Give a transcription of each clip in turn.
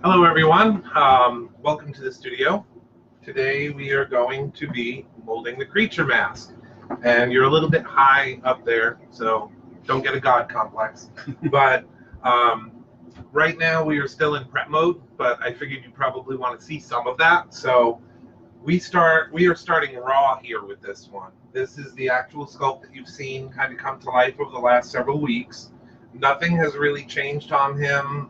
Hello everyone, welcome to the studio. Today we are going to be molding the creature mask. And you're a little bit high up there, so don't get a God complex. But right now we are still in prep mode, but I figured you probably want to see some of that. So we are starting raw here with this one. This is the actual sculpt that you've seen kind of come to life over the last several weeks. Nothing has really changed on him.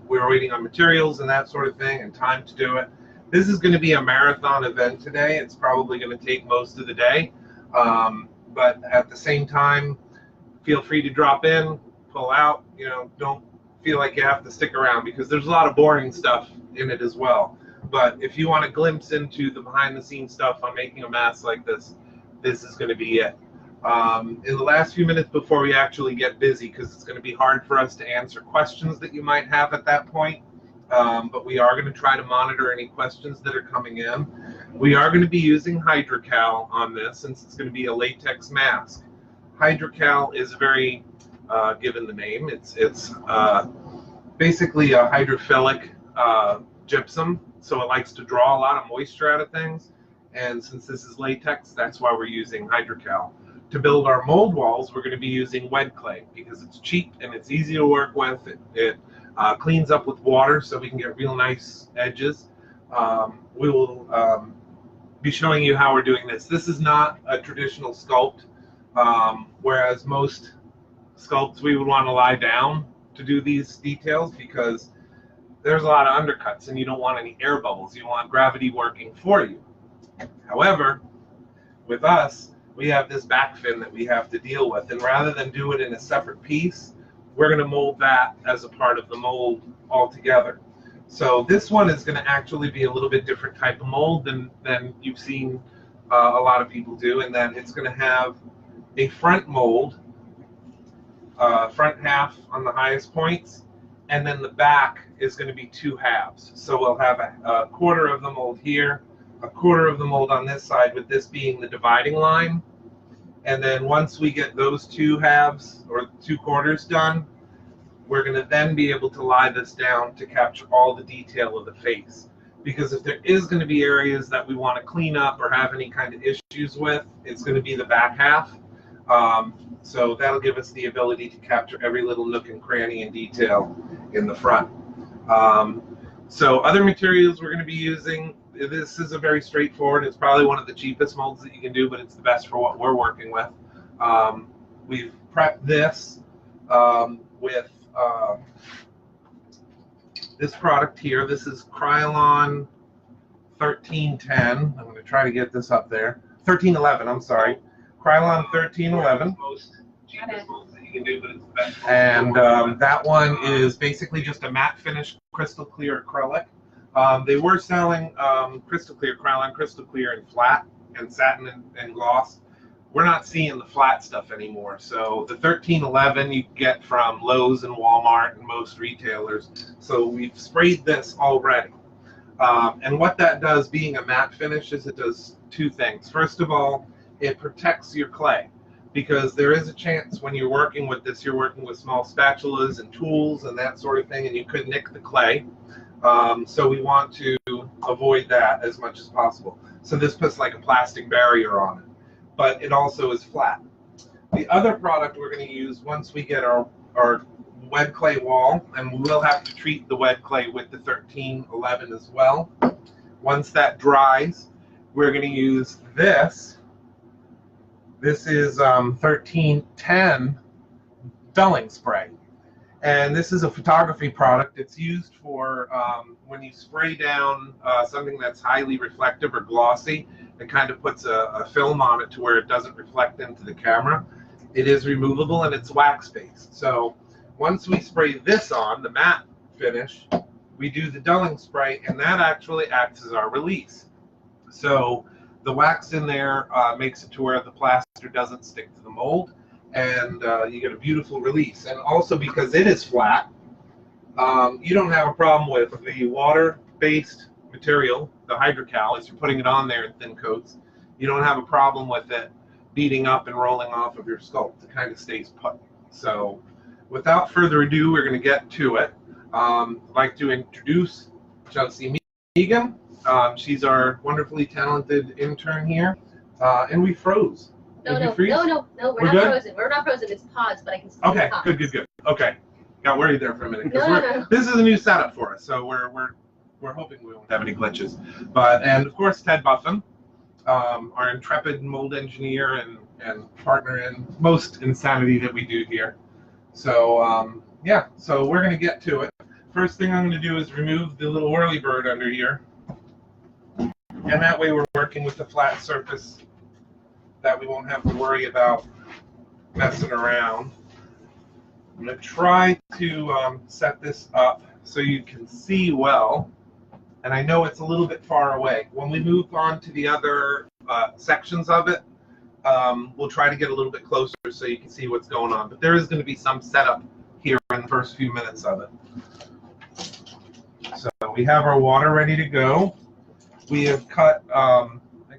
We're waiting on materials and that sort of thing and time to do it. This is going to be a marathon event today. It's probably going to take most of the day. But at the same time, feel free to drop in, pull out. Don't feel like you have to stick around because there's a lot of boring stuff in it as well. But if you want a glimpse into the behind-the-scenes stuff on making a mask like this, this is going to be it. In the last few minutes before we actually get busy, because it's going to be hard for us to answer questions that you might have at that point, but we are going to try to monitor any questions that are coming in. We are going to be using Hydrocal on this since it's going to be a latex mask. Hydrocal is very, given the name, it's basically a hydrophilic gypsum, so it likes to draw a lot of moisture out of things. And since this is latex, that's why we're using Hydrocal. To build our mold walls, we're going to be using wet clay because it's cheap and it's easy to work with. It cleans up with water so we can get real nice edges. We will be showing you how we're doing this. This is not a traditional sculpt, whereas most sculpts we would want to lie down to do these details because there's a lot of undercuts and you don't want any air bubbles. You want gravity working for you. However, with us, we have this back fin that we have to deal with, and rather than do it in a separate piece, we're going to mold that as a part of the mold altogether. So this one is going to actually be a little bit different type of mold than you've seen a lot of people do, and that it's going to have a front mold, front half on the highest points, and then the back is going to be two halves. So we'll have a quarter of the mold here, a quarter of the mold on this side, with this being the dividing line. And then once we get those two halves or two quarters done, we're going to then be able to lie this down to capture all the detail of the face. Because if there is going to be areas that we want to clean up or have any kind of issues with, it's going to be the back half. So that'll give us the ability to capture every little nook and cranny and detail in the front. So other materials we're going to be using, this is a very straightforward, it's probably one of the cheapest molds that you can do, but it's the best for what we're working with. We've prepped this with this product here. This is Krylon 1310. I'm going to try to get this up there. 1311, I'm sorry. Krylon 1311. And that one is basically just a matte finish crystal clear acrylic. They were selling crystal clear, Krylon crystal clear in flat and satin and gloss. We're not seeing the flat stuff anymore. So the 1311 you get from Lowe's and Walmart and most retailers. So we've sprayed this already. And what that does, being a matte finish, is it does two things. First of all, it protects your clay, because there is a chance when you're working with this, you're working with small spatulas and tools and that sort of thing, and you could nick the clay. So we want to avoid that as much as possible. So this puts like a plastic barrier on it, but it also is flat. The other product we're going to use once we get our wet clay wall, and we will have to treat the wet clay with the 1311 as well. Once that dries, we're going to use this. This is 1310 dulling spray. And this is a photography product. It's used for when you spray down something that's highly reflective or glossy, it kind of puts a film on it to where it doesn't reflect into the camera. It is removable and it's wax-based. So once we spray this on, the matte finish, we do the dulling spray, and that actually acts as our release. So the wax in there makes it to where the plaster doesn't stick to the mold, and you get a beautiful release. And also because it is flat, you don't have a problem with the water-based material, the Hydrocal, as you're putting it on there in thin coats. You don't have a problem with it beating up and rolling off of your sculpt. It kind of stays put. So without further ado, we're going to get to it. I'd like to introduce Chelsea Megan. She's our wonderfully talented intern here. And we froze. No, we're not frozen. We're not frozen. It's paused, but I can still Okay, good. Okay, got worried there for a minute because this is a new setup for us, so we're hoping we won't have any glitches. And of course Ted Buffin, our intrepid mold engineer and partner in most insanity that we do here. So yeah, so we're gonna get to it. First thing I'm gonna do is remove the little whirly bird under here, and that way we're working with the flat surface that we won't have to worry about messing around. I'm going to try to set this up so you can see well, and I know it's a little bit far away. When we move on to the other sections of it, we'll try to get a little bit closer so you can see what's going on. But there is going to be some setup here in the first few minutes of it. So we have our water ready to go. We have cut, I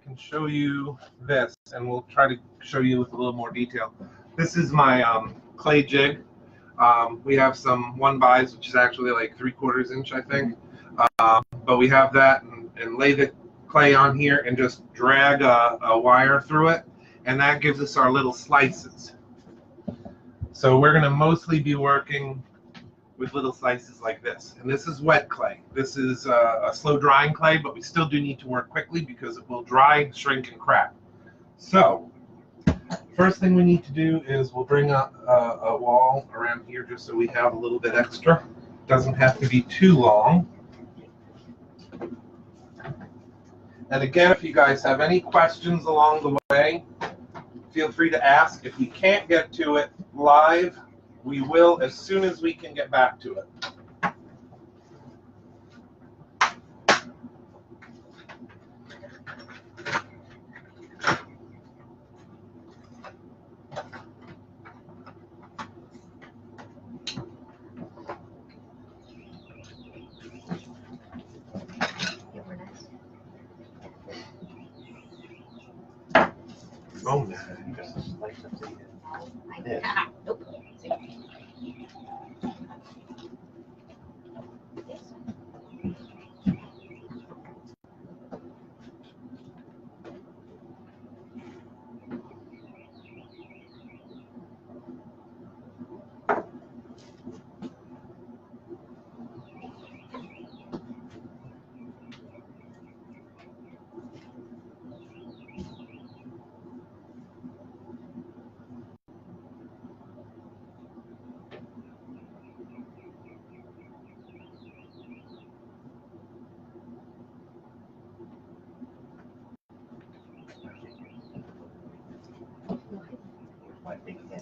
can show you this, and we'll try to show you with a little more detail. This is my clay jig. We have some 1/5s, which is actually like 3/4 inch, I think. But we have that and lay the clay on here and just drag a wire through it, and that gives us our little slices. So we're going to mostly be working with little slices like this. And this is wet clay. This is a slow drying clay, but we still do need to work quickly because it will dry, shrink, and crack. So first thing we need to do is we'll bring up a wall around here just so we have a little bit extra. Doesn't have to be too long. And again, if you guys have any questions along the way, feel free to ask. If we can't get to it live, we will as soon as we can get back to it. Oh, no. Nope.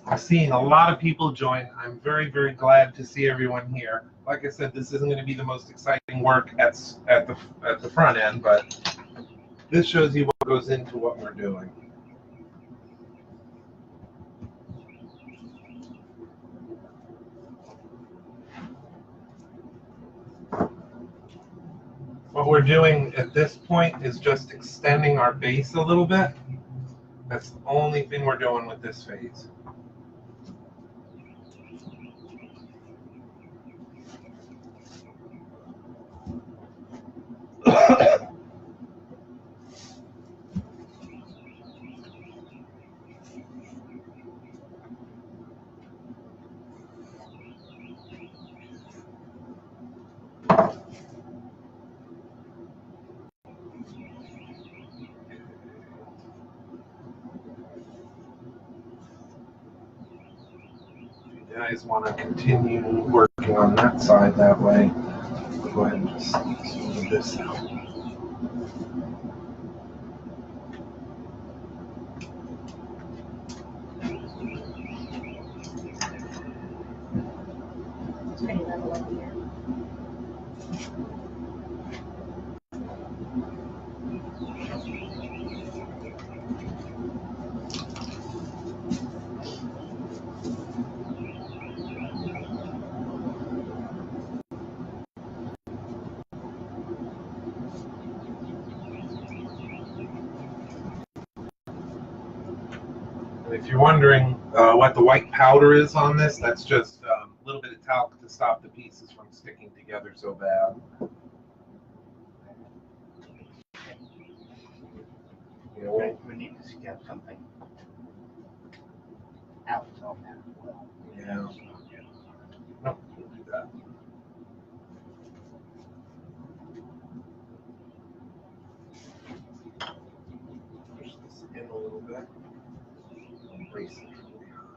I'm seeing a lot of people join. I'm very, very glad to see everyone here. Like I said, this isn't going to be the most exciting work at the front end, but this shows you what goes into what we're doing. What we're doing at this point is just extending our base a little bit. That's the only thing we're doing with this phase. You guys want to continue working on that side that way, we'll go ahead and just move this out. It's pretty level up here. If you're wondering what the white powder is on this, that's just a little bit of talc to to stop the pieces from sticking together so bad. You know, we need to get something out on that. Yeah. No, we'll do that. Push this in a little bit. Brace it from behind.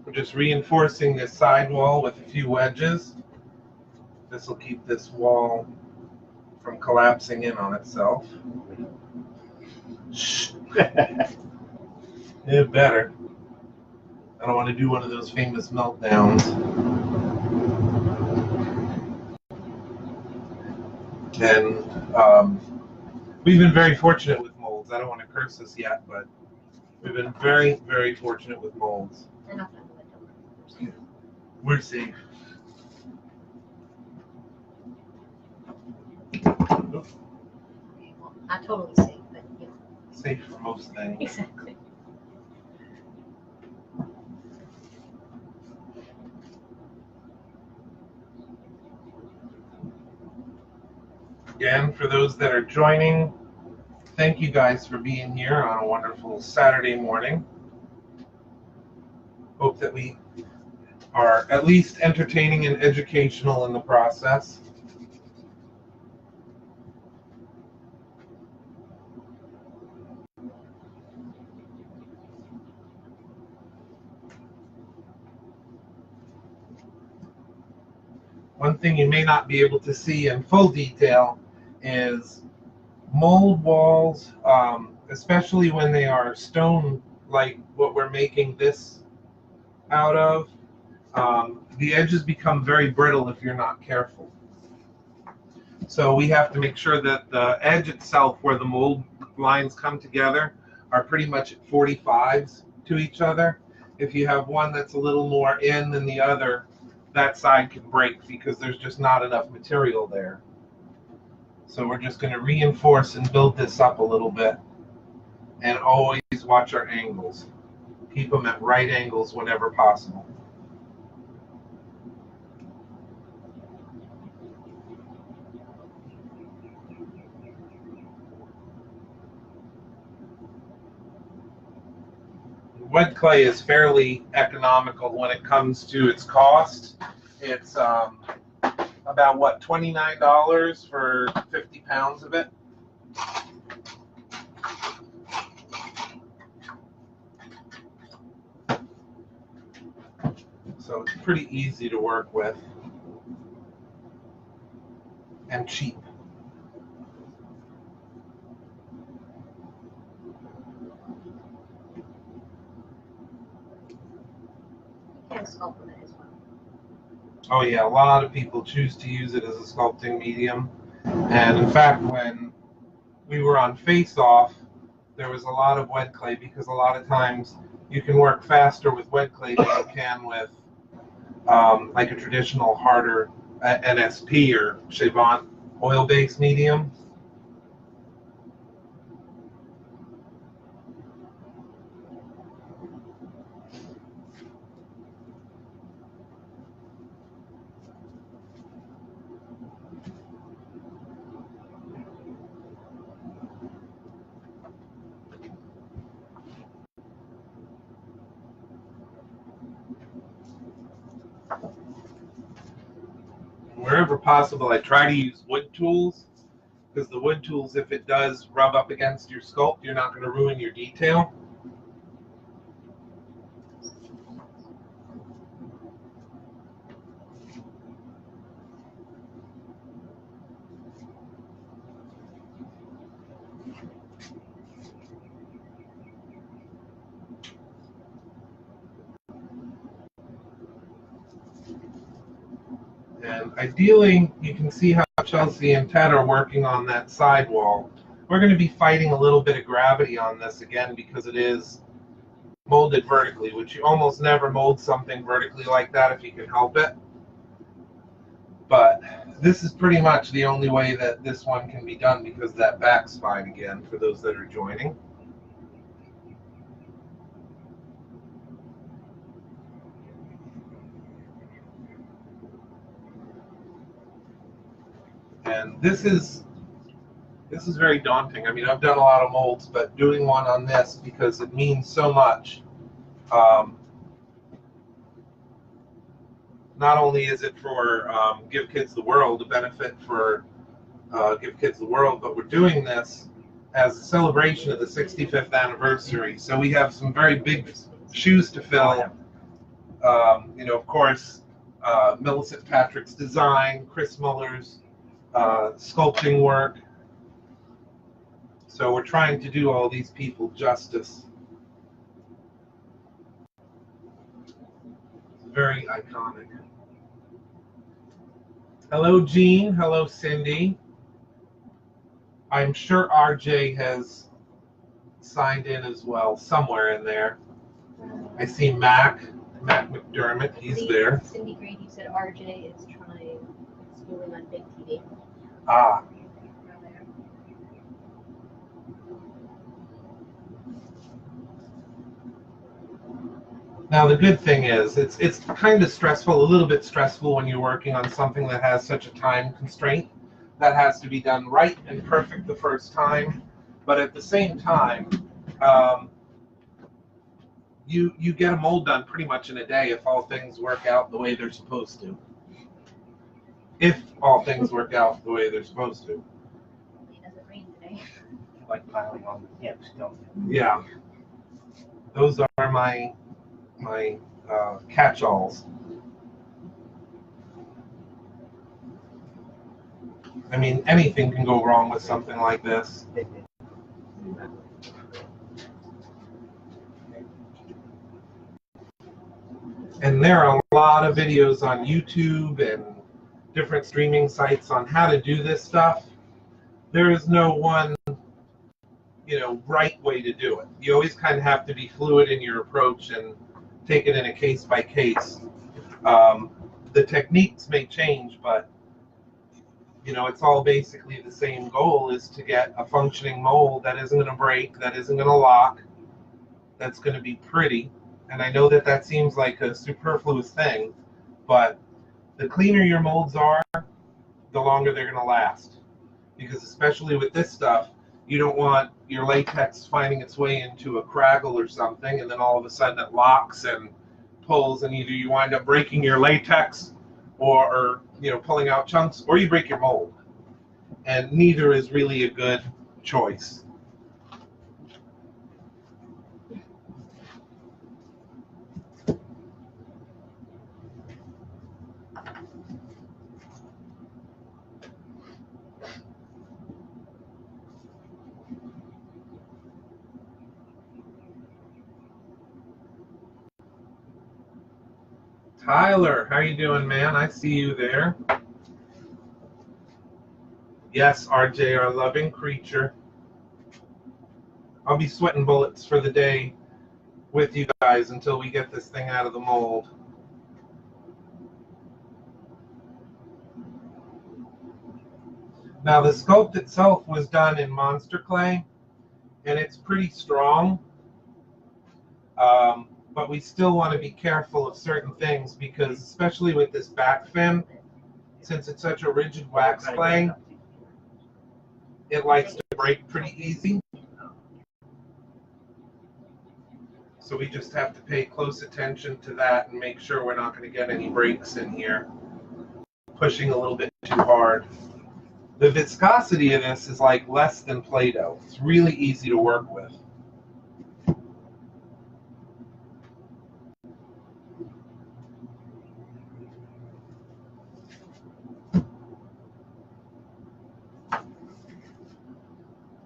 We're just reinforcing this side wall with a few wedges. This will keep this wall from collapsing in on itself. Shh. It better. I don't want to do one of those famous meltdowns. And we've been very fortunate with molds. I don't want to curse us yet, but we've been very, very fortunate with molds. Enough. We're safe. Well, not totally safe, but you know. Safe for most things. Exactly. Again, for those that are joining, thank you guys for being here on a wonderful Saturday morning. Hope that we are at least entertaining and educational in the process. One thing you may not be able to see in full detail is mold walls, especially when they are stone like what we're making this out of. The edges become very brittle if you're not careful. So we have to make sure that the edge itself, where the mold lines come together, are pretty much at 45s to each other. If you have one that's a little more in than the other, that side can break because there's just not enough material there. So we're just going to reinforce and build this up a little bit, and always watch our angles. Keep them at right angles whenever possible. Wet clay is fairly economical when it comes to its cost. It's about what, $29 for 50 pounds of it. So it's pretty easy to work with and cheap. You can sculpt with it as well. Oh yeah, a lot of people choose to use it as a sculpting medium. And in fact, when we were on Face Off, there was a lot of wet clay because a lot of times you can work faster with wet clay than you can with like a traditional harder NSP or Chavant oil-based medium. Wherever possible, I try to use wood tools, because the wood tools, if it does rub up against your sculpt, you're not going to ruin your detail. And ideally, you can see how Chelsea and Ted are working on that side wall. We're going to be fighting a little bit of gravity on this again because it is molded vertically, which you almost never mold something vertically like that if you can help it. But this is pretty much the only way that this one can be done because that back spine again for those that are joining. And this is very daunting. I mean, I've done a lot of molds, but doing one on this because it means so much. Not only is it for Give Kids the World, a benefit for Give Kids the World, but we're doing this as a celebration of the 65th anniversary. So we have some very big shoes to fill. You know, of course, Millicent Patrick's design, Chris Muller's sculpting work. So we're trying to do all these people justice. It's very iconic. Hello, Jean. Hello, Cindy. I'm sure RJ has signed in as well, somewhere in there. I see Mac McDermott. He's there. Cindy Grady said RJ is trying schooling on Big TV. Ah. Now the good thing is, it's kind of stressful, a little bit stressful when you're working on something that has such a time constraint. That has to be done right and perfect the first time, but at the same time, you get a mold done pretty much in a day if all things work out the way they're supposed to. If all things work out the way they're supposed to. It doesn't rain today. Like piling on the hips, don't you? Yeah. Those are my catch-alls. I mean, anything can go wrong with something like this. And there are a lot of videos on YouTube and different streaming sites on how to do this stuff. There is no one, you know, right way to do it. You always kind of have to be fluid in your approach and take it in a case by case. The techniques may change, but you know, it's all basically the same goal, is to get a functioning mold that isn't going to break, that isn't going to lock, that's going to be pretty. And I know that that seems like a superfluous thing, but the cleaner your molds are, the longer they're going to last. Because especially with this stuff, you don't want your latex finding its way into a craggle or something, and then all of a sudden it locks and pulls, and either you wind up breaking your latex or you know, pulling out chunks, or you break your mold. And neither is really a good choice. Tyler, how you doing, man? I see you there. Yes, RJ, our loving creature. I'll be sweating bullets for the day with you guys until we get this thing out of the mold. Now, the sculpt itself was done in monster clay, and it's pretty strong. But we still want to be careful of certain things because, especially with this back fin, since it's such a rigid wax clay, it likes to break pretty easy. So we just have to pay close attention to that and make sure we're not going to get any breaks in here, pushing a little bit too hard. The viscosity of this is like less than Play-Doh. It's really easy to work with.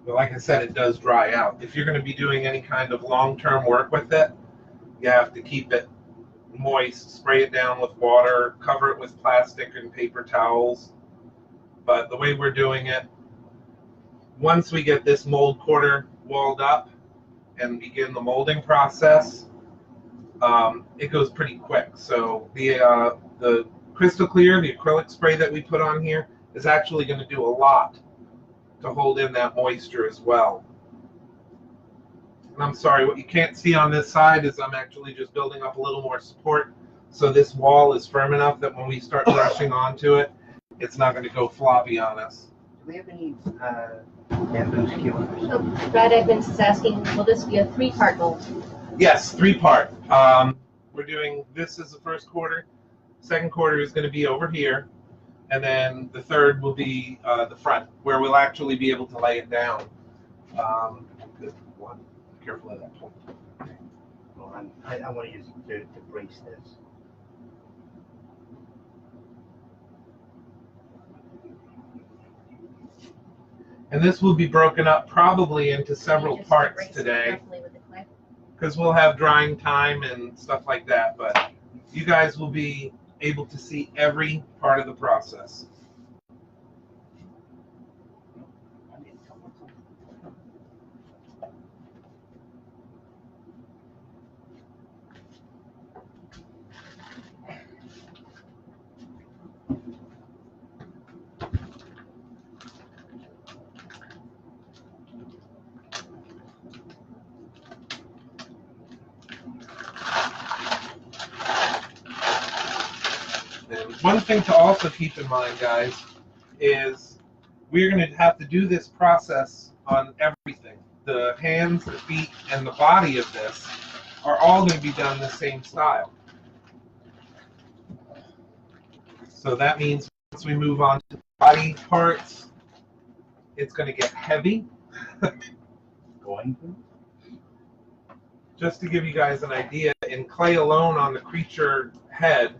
But like I said, it does dry out. If you're going to be doing any kind of long-term work with it, you have to keep it moist, spray it down with water, cover it with plastic and paper towels. But the way we're doing it, once we get this mold quarter walled up and begin the molding process, it goes pretty quick. So the crystal clear, the acrylic spray that we put on here is actually going to do a lot to hold in that moisture as well. And I'm sorry, what you can't see on this side is I'm actually just building up a little more support so this wall is firm enough that when we start brushing onto it, it's not going to go floppy on us. Do we have any bamboo skewers? So Brad Edmonds is asking, will this be a 3-part mold? Yes, 3-part. We're doing this as the first quarter. Second quarter is going to be over here. And then the third will be the front, where we'll actually be able to lay it down. Good one. Careful of that point. Well, I want to use it to brace this. And this will be broken up probably into several parts today, because we'll have drying time and stuff like that. But you guys will be able to see every part of the process. And one thing to also keep in mind, guys, is we're going to have to do this process on everything. The hands, the feet, and the body of this are all going to be done the same style. So that means once we move on to the body parts, it's going to get heavy. Just to give you guys an idea, in clay alone on the creature head,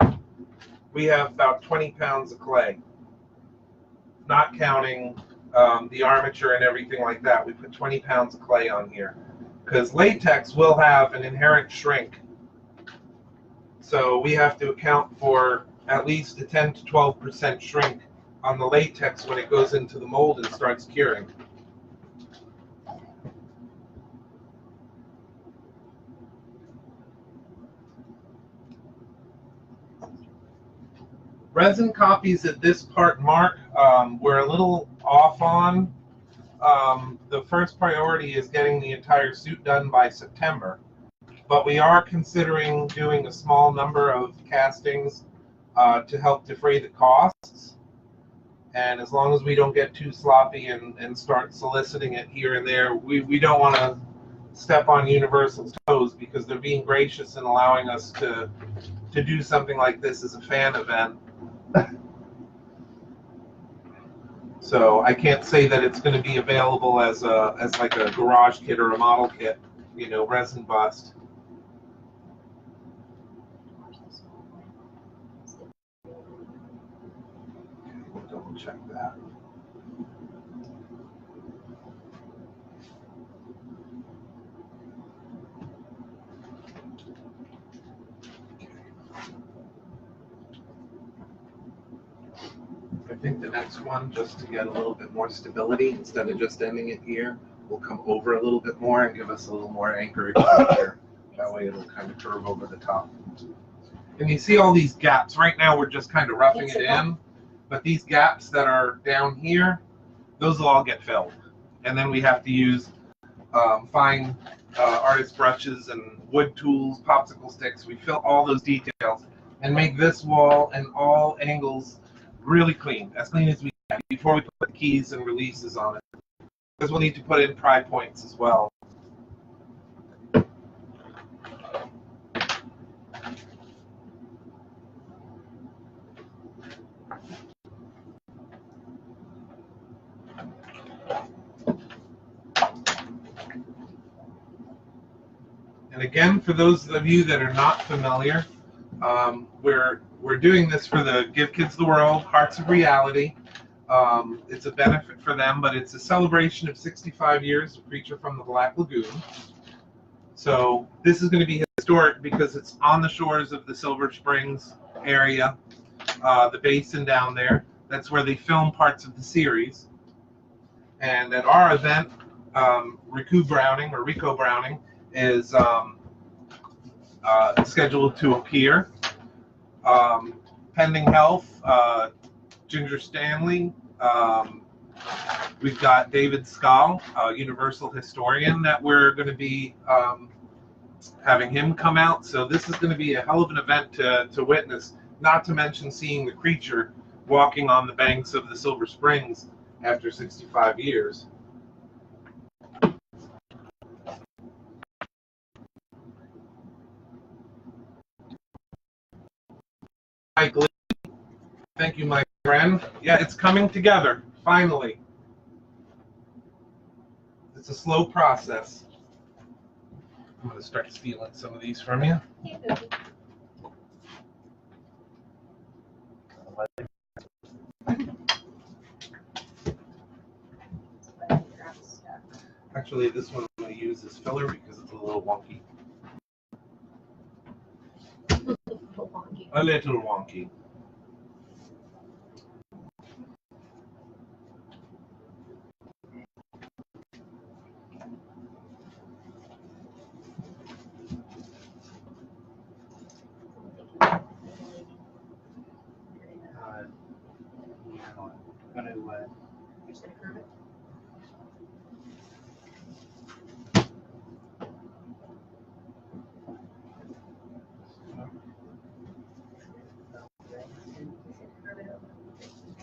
we have about 20 pounds of clay, not counting the armature and everything like that. We put 20 pounds of clay on here because latex will have an inherent shrink. So we have to account for at least a 10 to 12% shrink on the latex when it goes into the mold and starts curing. Resin copies at this part mark, we're a little off on. The first priority is getting the entire suit done by September, but we are considering doing a small number of castings to help defray the costs. And as long as we don't get too sloppy and start soliciting it here and there, we don't want to step on Universal's toes, because they're being gracious in allowing us to do something like this as a fan event. So I can't say that it's going to be available as like a garage kit or a model kit, you know, resin bust. We'll double check that. I think the next one, just to get a little bit more stability, instead of just ending it here, will come over a little bit more and give us a little more anchorage here. That way it'll kind of curve over the top. And you see all these gaps. Right now we're just kind of roughing it in, but these gaps that are down here, those will all get filled. And then we have to use fine artist brushes and wood tools, popsicle sticks. We fill all those details and make this wall and all angles really clean, as clean as we can, before we put the keys and releases on it. Because we'll need to put in pry points as well. And again, for those of you that are not familiar, we're doing this for the Give Kids the World, Hearts of Reality. It's a benefit for them, but it's a celebration of 65 years of Creature from the Black Lagoon. So this is going to be historic because it's on the shores of the Silver Springs area, the basin down there. That's where they film parts of the series. And at our event, Rico Browning is scheduled to appear. Pending health, Ginger Stanley. We've got David Scull, Universal historian, that we're going to be having him come out. So this is going to be a hell of an event to witness, not to mention seeing the creature walking on the banks of the Silver Springs after 65 years. Mike Lee. Thank you, my friend. Yeah, it's coming together, finally. It's a slow process. I'm going to start stealing some of these from you. Actually, this one I'm going to use as filler because it's a little wonky. A little wonky.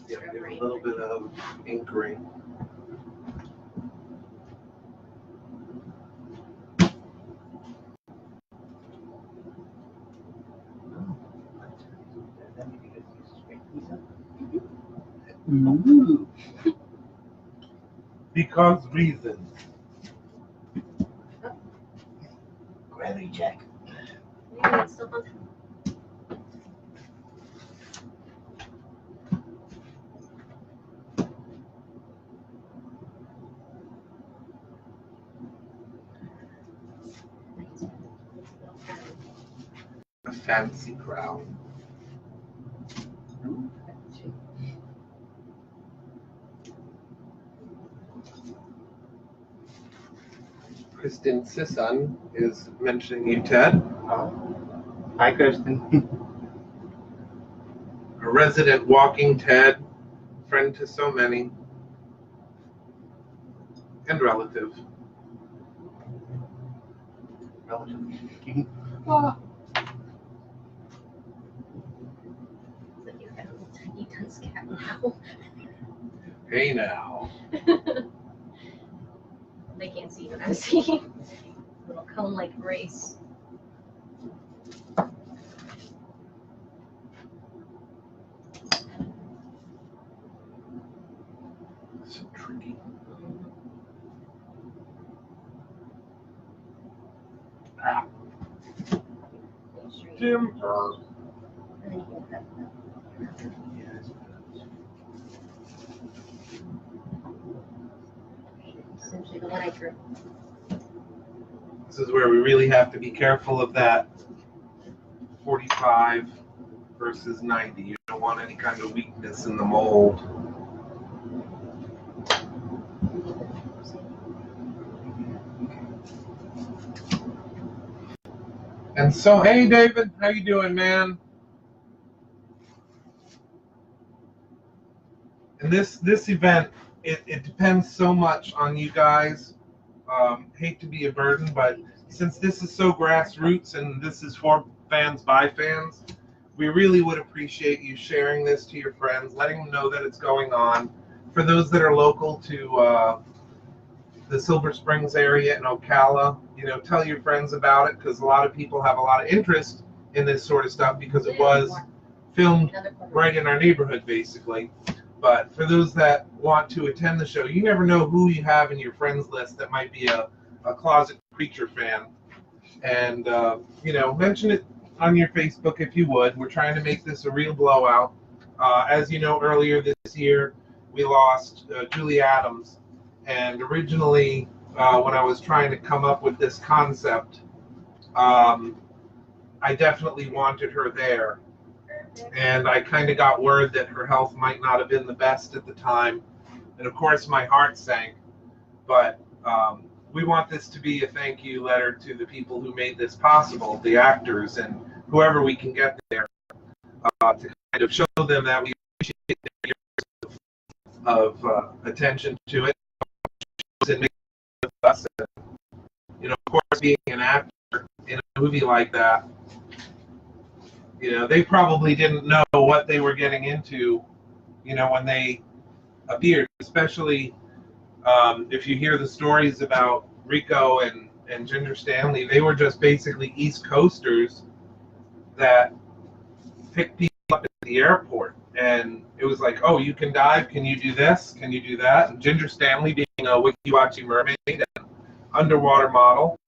Yeah, give a little bit of inkering. Ooh. Because reasons. Gravity check. Maybe it's still on. A fancy crown. Kristen Sisson is mentioning you, Ted. Hi, Kristen. A resident walking Ted, friend to so many, and relative. Relatively. Like you have a little tiny dunce cap now. Hey now. They can't see what I'm seeing. Little cone-like brace. So tricky. Ah. Timber. And then you can cut essentially the one I drew. This is where we really have to be careful of that 45 versus 90. You don't want any kind of weakness in the mold. And so, hey David, how you doing, man? And this event, it depends so much on you guys. Hate to be a burden, but since this is so grassroots and this is for fans by fans, we really would appreciate you sharing this to your friends, letting them know that it's going on. For those that are local to the Silver Springs area and Ocala, you know, tell your friends about it, because a lot of people have a lot of interest in this sort of stuff because it was filmed right in our neighborhood, basically. But for those that want to attend the show, you never know who you have in your friends list that might be a closet creature fan. And, you know, mention it on your Facebook if you would. We're trying to make this a real blowout. As you know, earlier this year, we lost Julie Adams. And originally, when I was trying to come up with this concept, I definitely wanted her there. And I kind of got word that her health might not have been the best at the time. And of course, my heart sank. But we want this to be a thank you letter to the people who made this possible, the actors and whoever we can get there, to kind of show them that we appreciate their years of attention to it and make it with us. And, you know, of course, being an actor in a movie like that, you know, they probably didn't know what they were getting into, you know, when they appeared, especially if you hear the stories about Rico and Ginger Stanley. They were just basically East Coasters that picked people up at the airport. And it was like, oh, you can dive? Can you do this? Can you do that? And Ginger Stanley being a wiki-watchy mermaid and underwater model.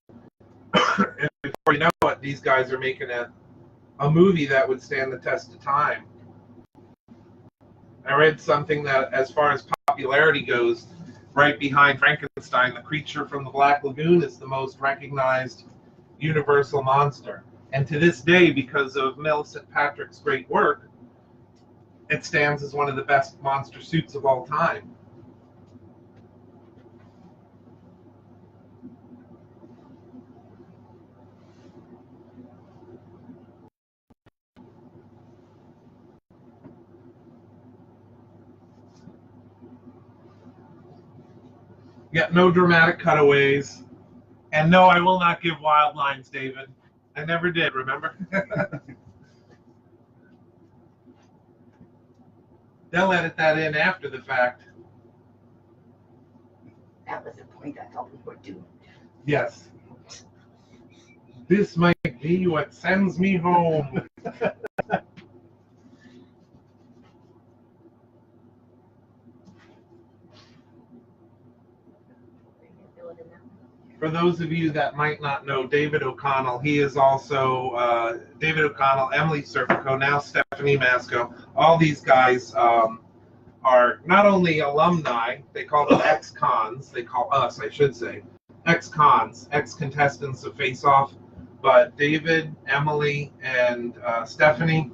And before you know it, these guys are making a movie that would stand the test of time. I read something that, as far as popularity goes, right behind Frankenstein, the creature from the Black Lagoon is the most recognized universal monster. And to this day, because of Millicent Patrick's great work, it stands as one of the best monster suits of all time. Yeah, no dramatic cutaways. And no, I will not give wild lines, David. I never did, remember? They'll edit that in after the fact. That was the point I thought we were doing. Yes. This might be what sends me home. For those of you that might not know David O'Connell, he is also David O'Connell, Emily Serpico, now Stephanie Masco. All these guys are not only alumni, they call them ex-cons, they call us, I should say, ex-cons, ex-contestants of Face Off. But David, Emily, and Stephanie,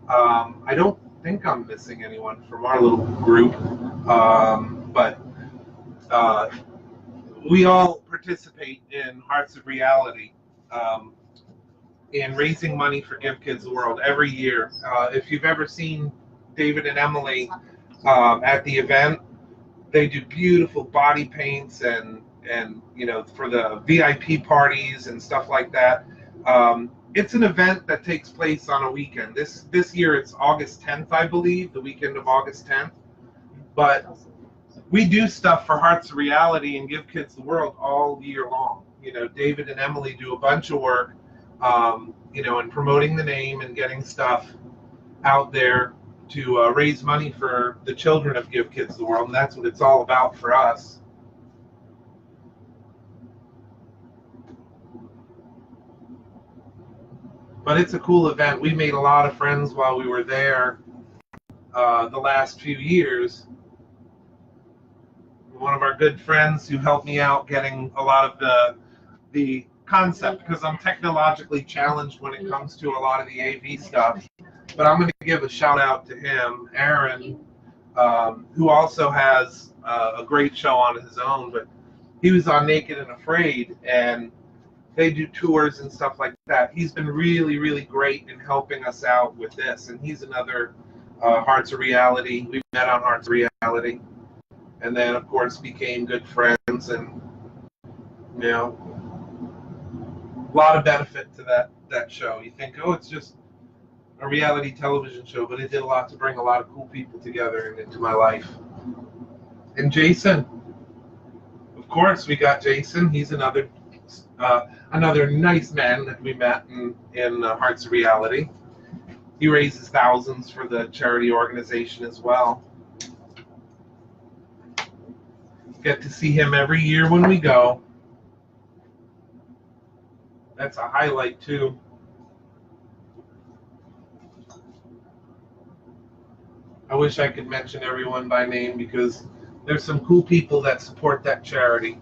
I don't think I'm missing anyone from our little group, but we all participate in Hearts of Reality in raising money for Give Kids the World every year. If you've ever seen David and Emily at the event, they do beautiful body paints and you know, for the VIP parties and stuff like that. It's an event that takes place on a weekend. This year it's August 10th, I believe, the weekend of August 10th. But we do stuff for Hearts of Reality and Give Kids the World all year long. You know, David and Emily do a bunch of work, you know, in promoting the name and getting stuff out there to raise money for the children of Give Kids the World, and that's what it's all about for us. But it's a cool event. We made a lot of friends while we were there the last few years. One of our good friends who helped me out getting a lot of the concept, because I'm technologically challenged when it comes to a lot of the AV stuff. But I'm going to give a shout out to him, Aaron, who also has a great show on his own. But he was on Naked and Afraid, and they do tours and stuff like that. He's been really, really great in helping us out with this. And he's another Hearts of Reality. We met on Hearts of Reality. And then, of course, became good friends, and, you know, a lot of benefit to that show. You think, oh, it's just a reality television show, but it did a lot to bring a lot of cool people together and into my life. And Jason, of course, we got Jason. He's another nice man that we met in Hearts of Reality. He raises thousands for the charity organization as well. Get to see him every year when we go. That's a highlight too. I wish I could mention everyone by name because there's some cool people that support that charity.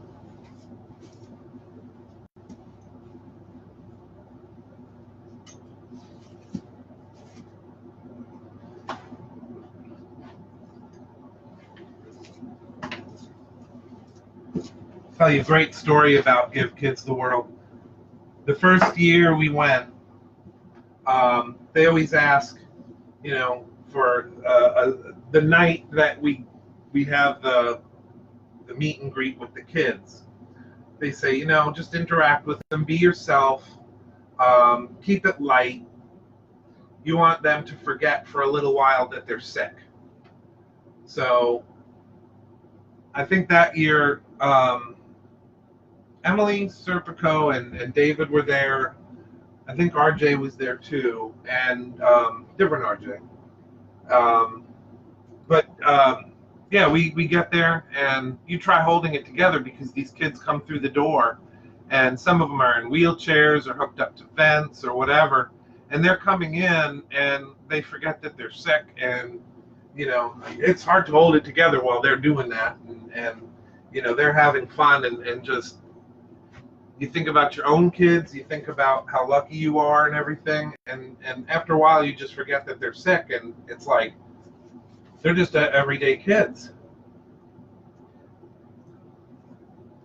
tell you a great story about Give Kids the World. The first year we went, they always ask, for the night that we have the meet and greet with the kids. They say, just interact with them, be yourself, keep it light. You want them to forget for a little while that they're sick. So I think that year, Emily Serpico and David were there. I think RJ was there too, and different RJ. Yeah, we get there, and you try holding it together because these kids come through the door, and some of them are in wheelchairs or hooked up to fence or whatever, and they're coming in, and they forget that they're sick, and it's hard to hold it together while they're doing that, and they're having fun, and just you think about your own kids, you think about how lucky you are and everything, and after a while you just forget that they're sick, and it's like they're just everyday kids.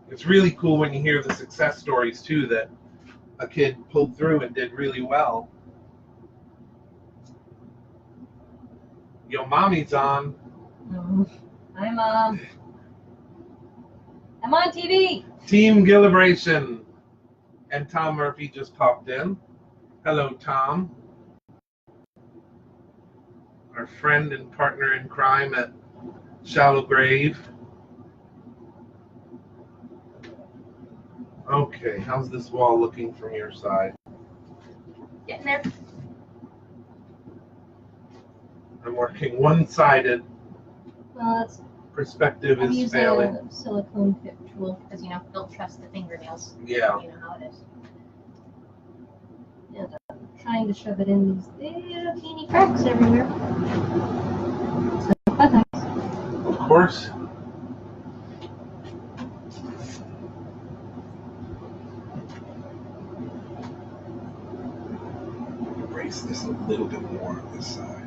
It's really cool when you hear the success stories too, that a kid pulled through and did really well. Yo, mommy's on. I'm on TV. Team Gill-A-Bration. And Tom Murphy just popped in. Hello, Tom. Our friend and partner in crime at Shallow Grave. Okay, how's this wall looking from your side? Getting there. I'm working one-sided. Well, Perspective I'm is using failing. a silicone tip tool because don't trust the fingernails. Yeah. You know how it is. And I'm trying to shove it in these little teeny cracks everywhere. So, bye guys. Of course. Brace this a little bit more on this side.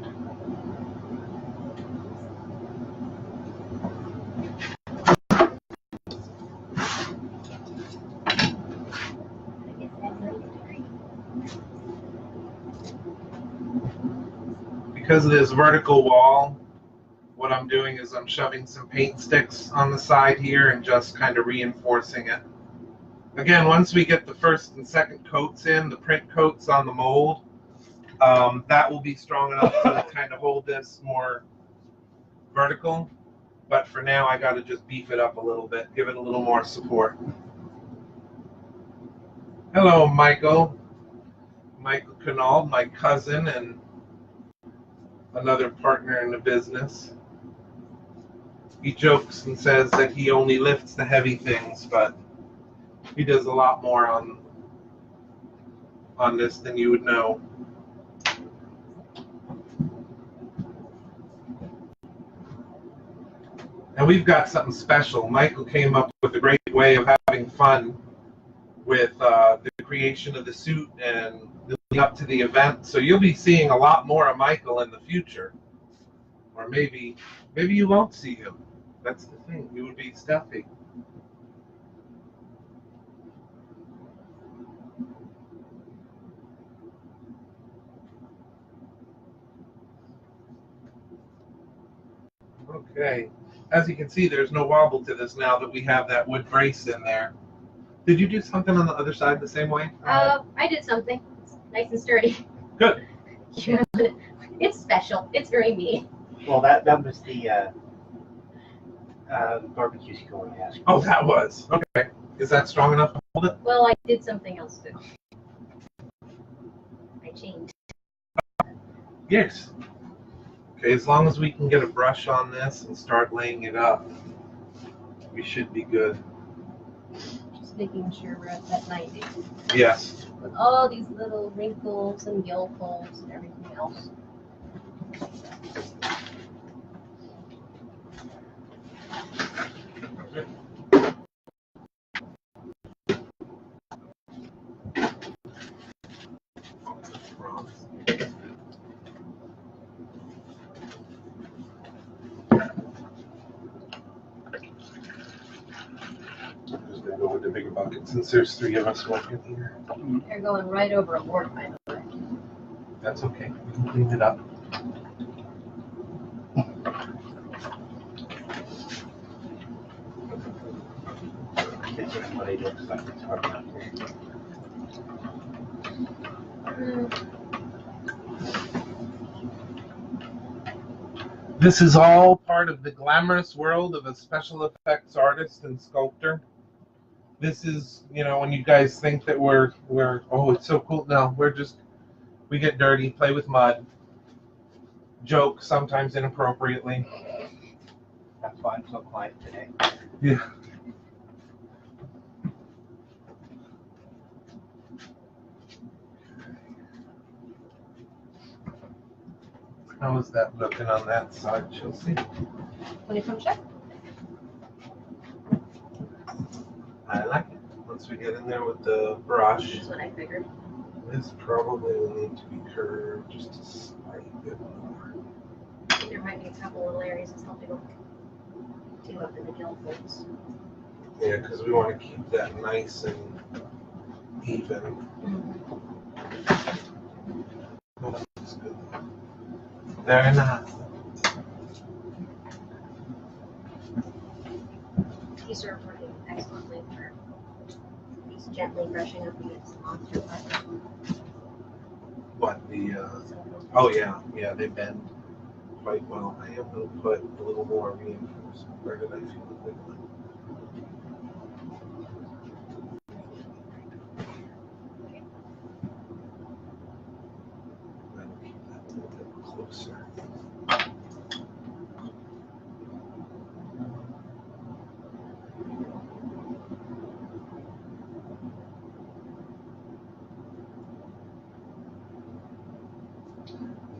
Because of this vertical wall, what I'm doing is I'm shoving some paint sticks on the side here and just kind of reinforcing it. Again, once we get the first and second coats in, the print coats on the mold, that will be strong enough to kind of hold this more vertical. But for now, I got to just beef it up a little bit, give it a little more support. Hello, Michael. Michael Canal, my cousin and another partner in the business. He jokes and says that he only lifts the heavy things, but he does a lot more on this than you would know. And we've got something special. Michael came up with a great way of having fun with the creation of the suit and leading up to the event. So you'll be seeing a lot more of Michael in the future. Or maybe you won't see him. That's the thing. He would be stuffy. Okay. As you can see, there's no wobble to this now that we have that wood brace in there. Did you do something on the other side the same way? I did something. It's nice and sturdy. Good. It's special. It's very me. Well, that was the barbecue going to ask. Oh, that was. Okay. Is that strong enough to hold it? Well, I did something else too. I changed. Yes. Okay, as long as we can get a brush on this and start laying it up, we should be good. Just making sure we're at that 90. Yes. With all these little wrinkles and gill folds and everything else. bucket since there's 3 of us working here. They're going right over a board, by the way. That's okay. We can clean it up. This is what it looks like. It's hard not to. This is all part of the glamorous world of a special effects artist and sculptor. This is, you know, when you guys think that we're oh, it's so cool. No, we get dirty, play with mud, joke sometimes inappropriately. That's why I'm so quiet today. Yeah. How is that looking on that side, Chelsea? When you come check. I like it. Once we get in there with the brush, That's what I figured. this probably will need to be curved just a slight bit more. There might be a couple little areas of something to do up in the gill folds. Yeah, because we want to keep that nice and even. Oh, that looks good. Very nice. These are working excellently for just gently brushing up against the monster part. What the? Oh yeah, they bend quite well. I am going to put a little more reinforcement. Where did I feel the big one? I'll keep that a little bit closer.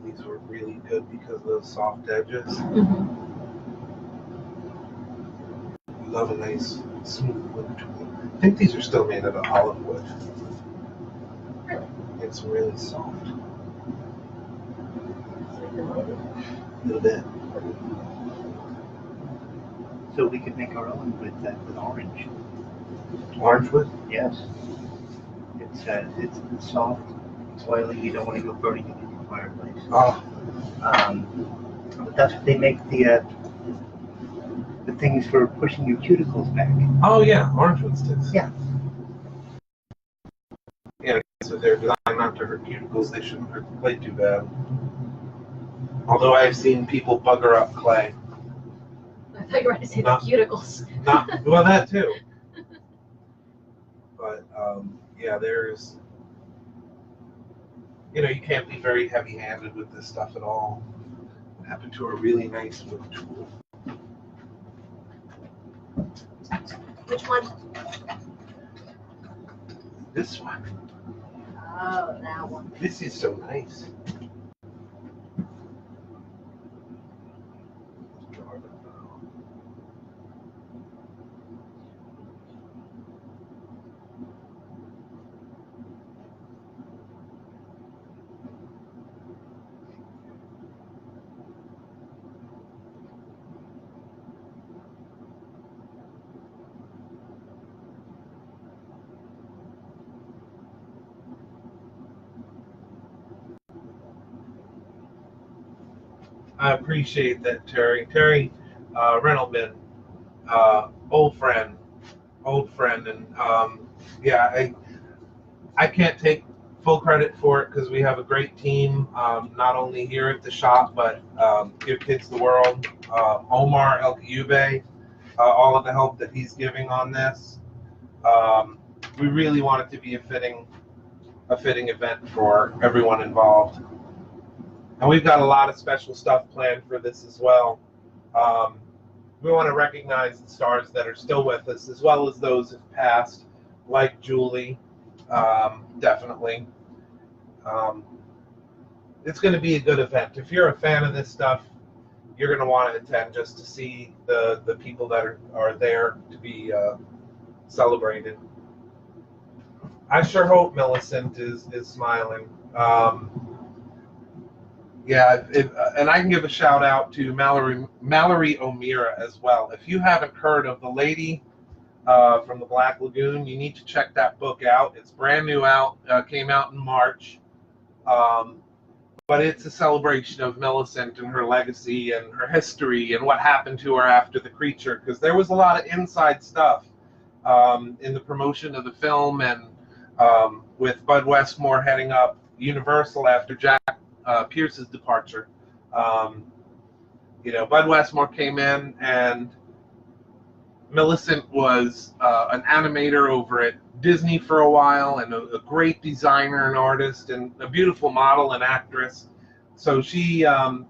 These were really good because of those soft edges. We love a nice smooth wood tool. I think these are still made out of olive wood. Really? It's really soft. So we can leave it. A little bit. So we could make our own with orange. Orange wood? Yes. It's soft, it's oily. You don't want to go burning it in your fireplace. Oh, But that's what they make the things for pushing your cuticles back. oh yeah, orange wood sticks. Yeah. Yeah, so they're designed not to hurt cuticles. They shouldn't hurt the clay too bad. Although I've seen people bugger up clay. I thought you were going to say the Not- cuticles. Not well, that too. But yeah, there's, you know, you can't be very heavy-handed with this stuff at all. It happened to a really nice wood tool. Which one? This one. Oh, that one. This is so nice. I appreciate that, Terry. Terry Reynoldsman, old friend, and yeah, I can't take full credit for it because we have a great team, not only here at the shop, but Give Kids the World, Omar El Cube, all of the help that he's giving on this. We really want it to be a fitting event for everyone involved. And we've got a lot of special stuff planned for this as well. We want to recognize the stars that are still with us, as well as those who've passed, like Julie, definitely. It's going to be a good event. If you're a fan of this stuff, you're going to want to attend just to see the people that are there to be celebrated. I sure hope Millicent is smiling. Yeah, and I can give a shout out to Mallory O'Meara as well. If you haven't heard of the lady from the Black Lagoon. You need to check that book out. It's brand new out, came out in March. Um, but it's a celebration of Millicent and her legacy and her history and what happened to her after the creature, because there was a lot of inside stuff in the promotion of the film, and with Bud Westmore heading up Universal after Jack Pierce's departure. Bud Westmore came in, and Millicent was an animator over at Disney for a while, and a great designer and artist, and a beautiful model and actress. So she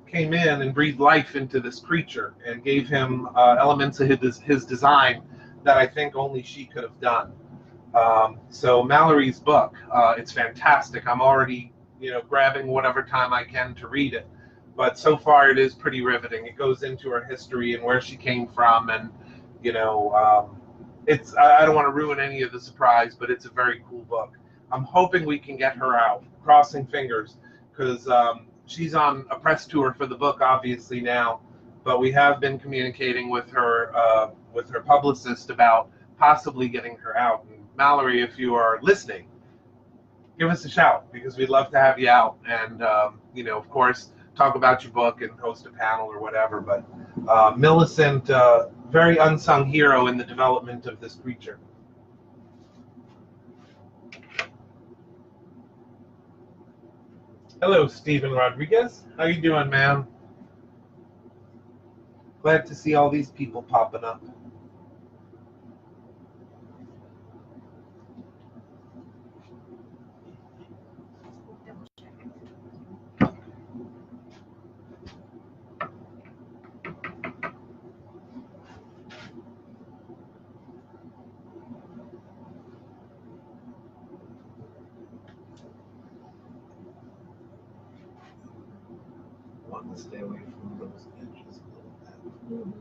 came in and breathed life into this creature and gave him elements of his design that I think only she could have done. So Mallory's book, it's fantastic. I'm already, grabbing whatever time I can to read it. But so far, it is pretty riveting. It goes into her history and where she came from, and it's. I don't want to ruin any of the surprise, but it's a very cool book. I'm hoping we can get her out. Crossing fingers, because she's on a press tour for the book, obviously now. But we have been communicating with her publicist about possibly getting her out. And Mallory, if you are listening, give us a shout, because we'd love to have you out, and of course, talk about your book and host a panel or whatever. But Millicent, very unsung hero in the development of this creature. Hello, Stephen Rodriguez. How you doing, man? Glad to see all these people popping up. Want to stay away from those edges a little bit.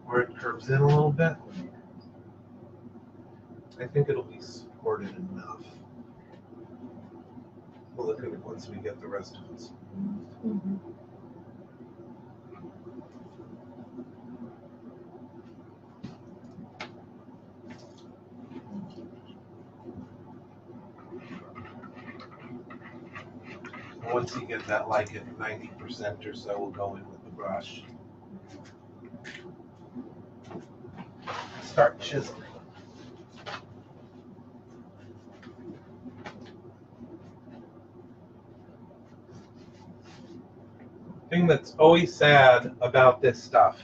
Where it curves in a little bit. I think it'll be supported enough. We'll look at it once we get the rest of it. Mm-hmm. Once you get that like at 90% or so, we'll go in with the brush. Start chiseling. The thing that's always sad about this stuff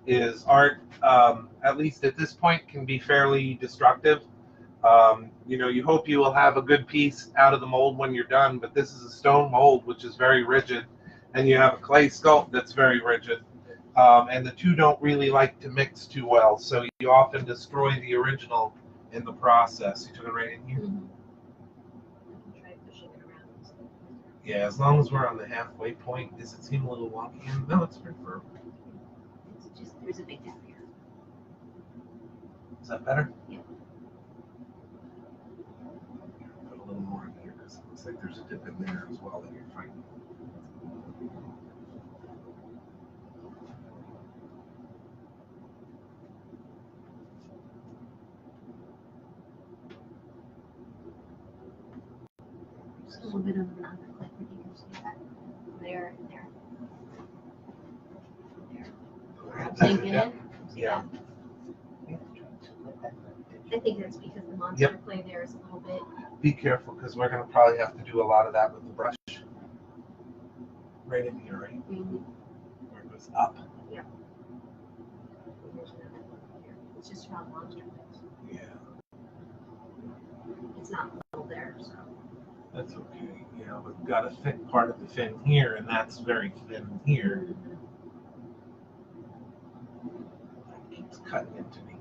is art, at least at this point, can be fairly destructive. You hope you will have a good piece out of the mold when you're done, but this is a stone mold, which is very rigid, and you have a clay sculpt that's very rigid, and the two don't really like to mix too well, so you often destroy the original in the process. You took it right in here? Mm-hmm. Try pushing it around. Yeah, as long as we're on the halfway point. Does it seem a little wonky? No, it's pretty firm. It's just, there's a big gap here. Is that better? Yeah. Put a little more in here, because it looks like there's a dip in there as well that you're finding. Just a little bit of an underclick, you can see that. There and there. There. Sinking in. Yeah. I think that's because the monster clay there is a little bit. Be careful, because we're going to probably have to do a lot of that with the brush. Right in here, right? Mm-hmm. Where it goes up. Yeah. It's just around monster clays. Yeah. It's not level there, so. That's okay. Yeah, we've got a thick part of the fin here, and that's very thin here. It keeps cutting into me.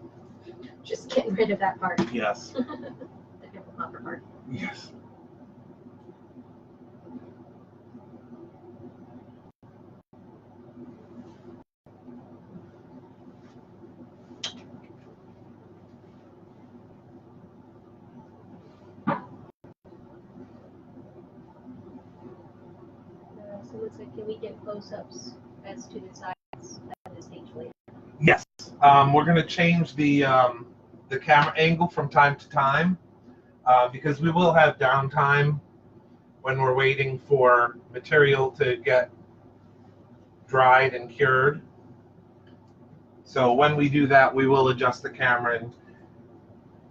Just getting rid of that part. Yes. The nipple popper part. Yes. So it looks like, can we get close-ups as to the sides at this stage later. Yes. We're going to change the camera angle from time to time because we will have downtime when we're waiting for material to get dried and cured. So when we do that, we will adjust the camera, and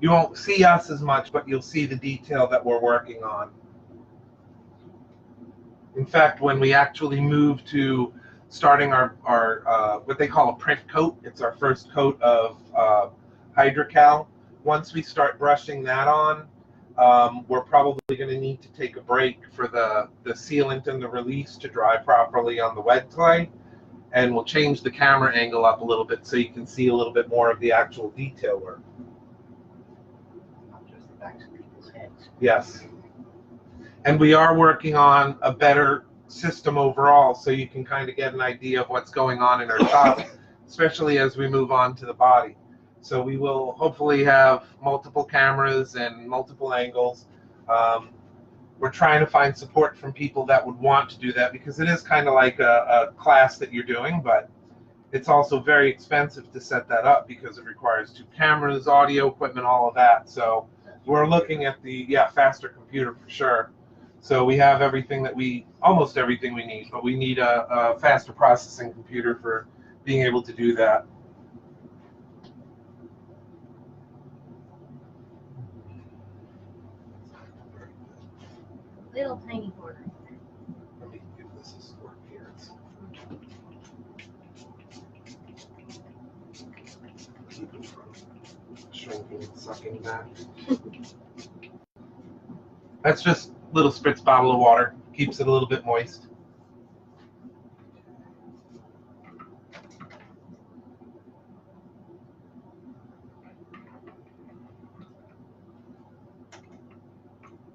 you won't see us as much, but you'll see the detail that we're working on. In fact, when we actually move to starting our what they call a print coat, it's our first coat of Hydrocal. Once we start brushing that on, we're probably going to need to take a break for the sealant and the release to dry properly on the wet clay. And we'll change the camera angle up a little bit so you can see a little bit more of the actual detail work. Not just the backs of people's heads. Yes. And we are working on a better system overall so you can kind of get an idea of what's going on in our top, especially as we move on to the body. So we will hopefully have multiple cameras and multiple angles. We're trying to find support from people that would want to do that because it is kind of like a class that you're doing, but it's also very expensive to set that up because it requires 2 cameras, audio equipment, all of that. So we're looking at the faster computer for sure. So we have everything that almost everything we need, but we need a faster processing computer for being able to do that. Little tiny border. Let me give this a squirt here. Keep it from shrinking and sucking back. That's just a little spritz bottle of water. Keeps it a little bit moist.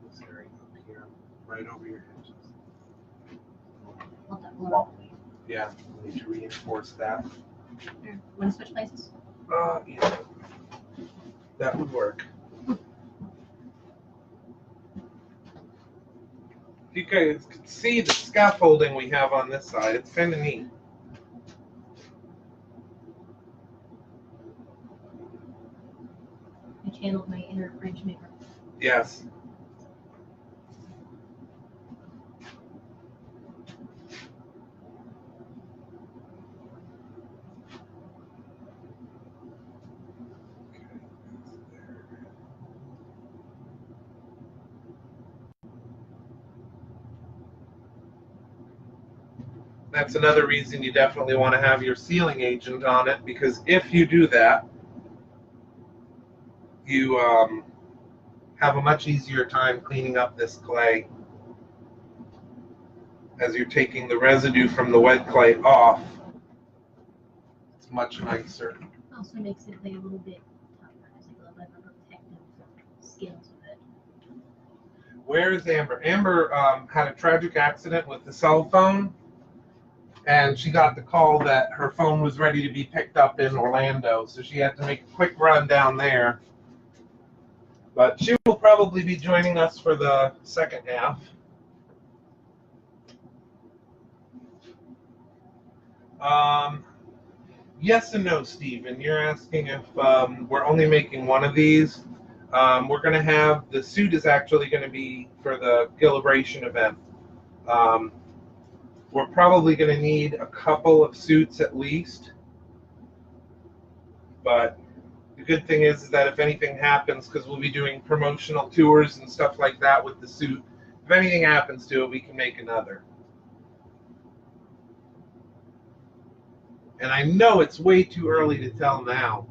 This area up here, right over your hinges. Want that blood? Yeah, we need to reinforce that. Here, want to switch places? Yeah, that would work. You guys can see the scaffolding we have on this side. It's kind of neat. I channeled my inner bridge maker. Yes. That's another reason you definitely want to have your sealing agent on it, because if you do that, you have a much easier time cleaning up this clay as you're taking the residue from the wet clay off. It's much nicer. Also makes it play a little bit tougher, has like a little bit of a protective skin to it. Where is Amber? Amber had a tragic accident with the cell phone, and she got the call that her phone was ready to be picked up in Orlando, so she had to make a quick run down there. But she will probably be joining us for the second half. Yes and no, Stephen. You're asking if we're only making one of these. We're going to have, the suit is actually going to be for the Gill-A-Bration event. We're probably going to need a couple of suits at least. But the good thing is that if anything happens, because we'll be doing promotional tours and stuff like that with the suit, if anything happens to it, we can make another. And I know it's way too early to tell now,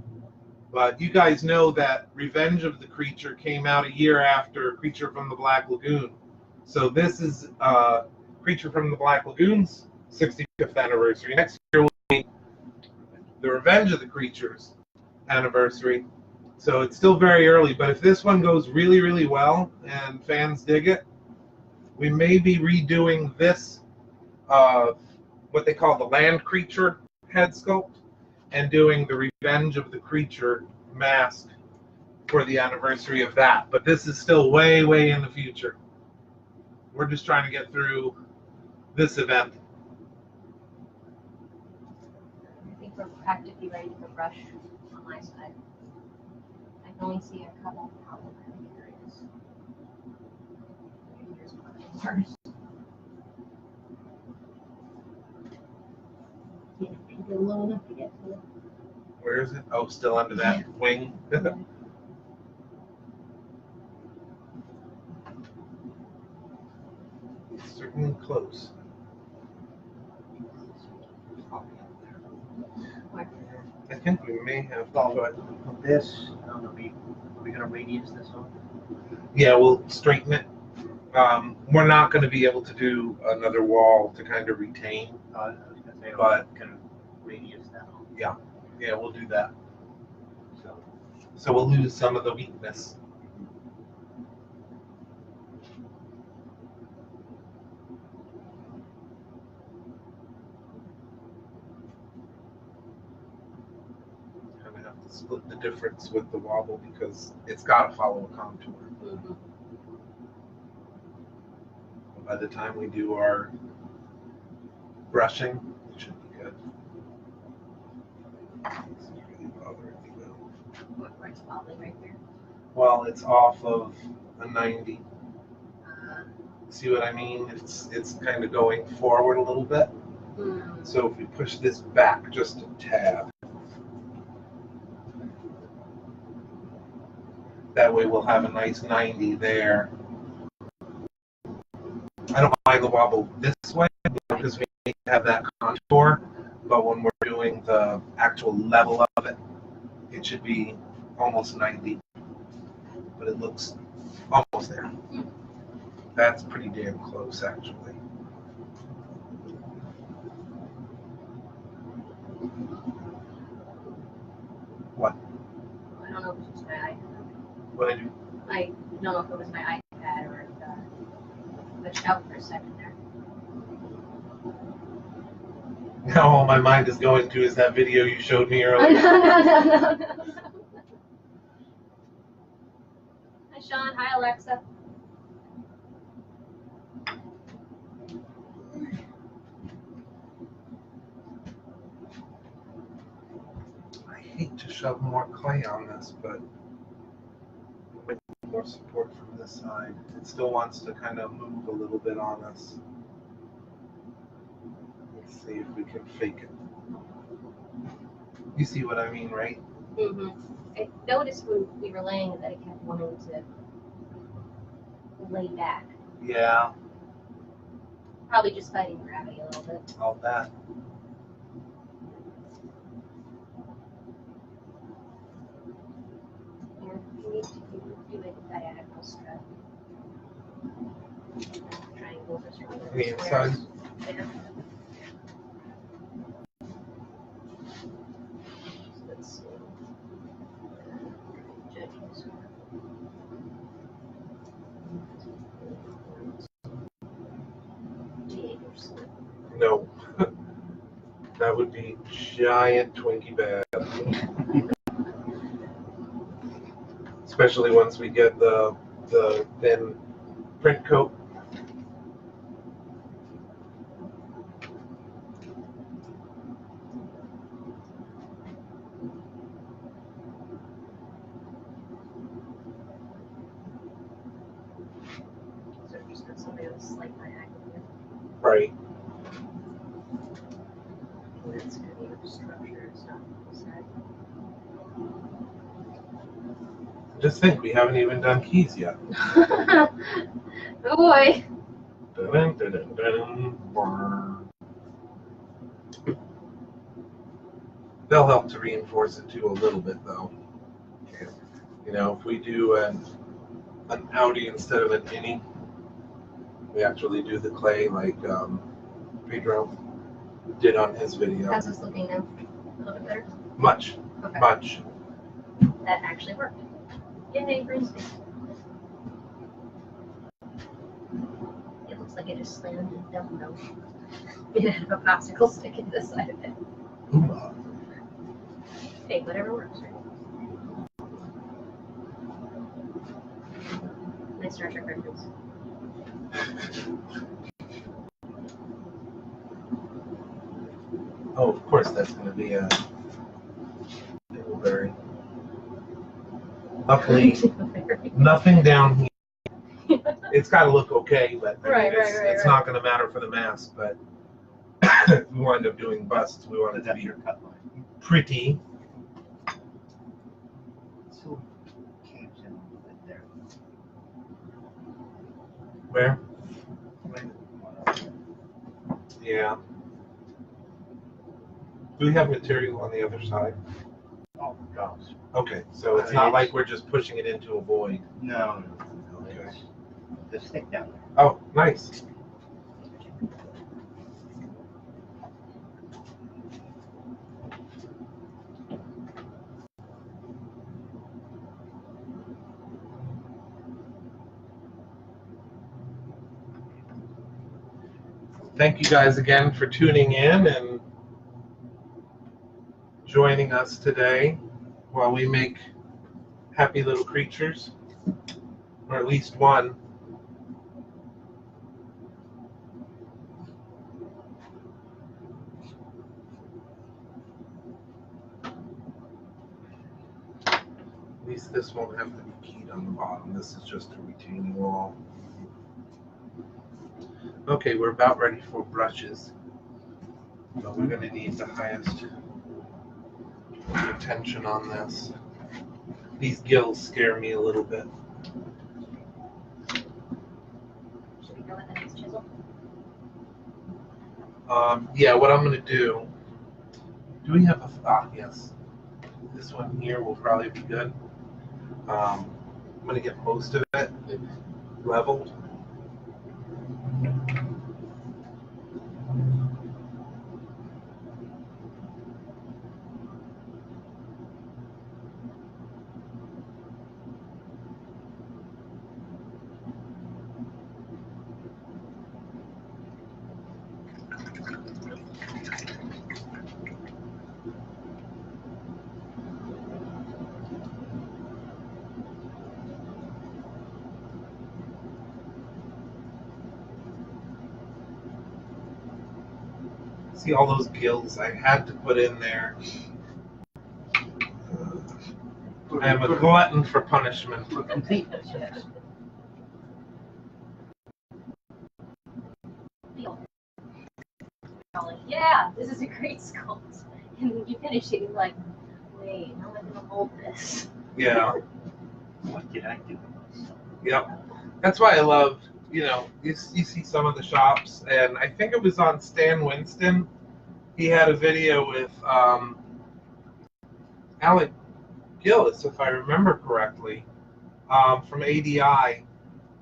but you guys know that Revenge of the Creature came out a year after Creature from the Black Lagoon. So this is Creature from the Black Lagoon's 65th anniversary. Next year will be the Revenge of the Creature's anniversary. So it's still very early, but if this one goes really, really well and fans dig it, we may be redoing this, what they call the Land Creature head sculpt, and doing the Revenge of the Creature mask for the anniversary of that. But this is still way, way in the future. We're just trying to get through this event. we're practically ready to brush on my side. I can only see a couple problematic areas. Here's one of the worst. Yeah, you go low enough to get to it. Where is it? Oh, still under that wing. Yeah. It's certainly close. Where? I think we may have to put. This, I don't know, are we going to radius this off? Yeah, we'll straighten it. We're not going to be able to do another wall to kind of retain. I was going to say, But- kind of radius that off. Yeah, we'll do that. So we'll lose some of the weakness. Kind of have to split the difference with the wobble because it's got to follow a contour. Mm-hmm. By the time we do our brushing, it should be good. It's not really bothering me though. Where it's wobbly right there. Well, it's off of a 90. Uh, See what I mean? It's kind of going forward a little bit. mm. So if we push this back just a tad, that way we'll have a nice 90 there. I don't mind the wobble this way because we need to have that contour, but when we're doing the actual level of it, it should be almost 90. But it looks almost there. That's pretty damn close, actually. What? I don't know if it's just my iPad. What I do? I don't know if it was my iPad or if glitched out for a second there. Now all my mind is going to is that video you showed me No, earlier. no. Hi, Sean. Hi, Alexa. I hate to shove more clay on this, but we need more support from this side. It still wants to kind of move a little bit on us. Let's see if we can fake it. You see what I mean, right? Mm-hmm. I noticed when we were laying that it kept wanting to lay back. Yeah, Probably just fighting gravity a little bit. all that. Here, you need to do a diagonal strut. Triangles are stronger The than inside? squares. Yeah. Let's see. Judge this one. No. That would be giant Twinkie bad. Especially once we get the thin print coat. So just got somebody with a slight diagonal here. Right. And that's going to be the structure. It's not the side. Just think, we haven't even done keys yet. Oh boy. Dun, dun, dun, dun, dun. They'll help to reinforce it too a little bit, though. You know, if we do an outie instead of an innie, we actually do the clay like Pedro did on his video. How's this looking now? A little bit better? Much, Okay. much. That actually worked. Yay, for instance. It looks like it just slammed a dumbbell. It had a popsicle stick in the side of it. Ooh. Hey, whatever works, right? Nice Star Trek reference. Oh, of course that's going to be a Gill-A-Bration. Luckily, nothing down here. It's got to look okay, but I mean, it's not going to matter for the mask. But if we wind up doing busts, we want it to be pretty. So caves in a little bit there. Where? Yeah. Do we have material on the other side? Oh gosh. Okay, so it's not like we're just pushing it into a void. No. Okay. It's thick down there. Oh, nice. Thank you guys again for tuning in and joining us today while we make happy little creatures, or at least one. At least this won't have to be keyed on the bottom. This is just a retaining wall. Okay, we're about ready for brushes. But we're going to need the highest tension on this. These gills scare me a little bit. Should we go with the next chisel? Yeah, what I'm going to do we have a, yes. This one here will probably be good. I'm going to get most of it leveled. See all those gills I had to put in there. I am a glutton for punishment. For completeness, yes. Yeah, this is a great sculpt. And then you finish it, you're like, wait, how am I gonna mold this? Yeah. What did I do? Yep. That's why I love, you see some of the shops, and I think it was on Stan Winston. He had a video with Alec Gillis, if I remember correctly, from ADI,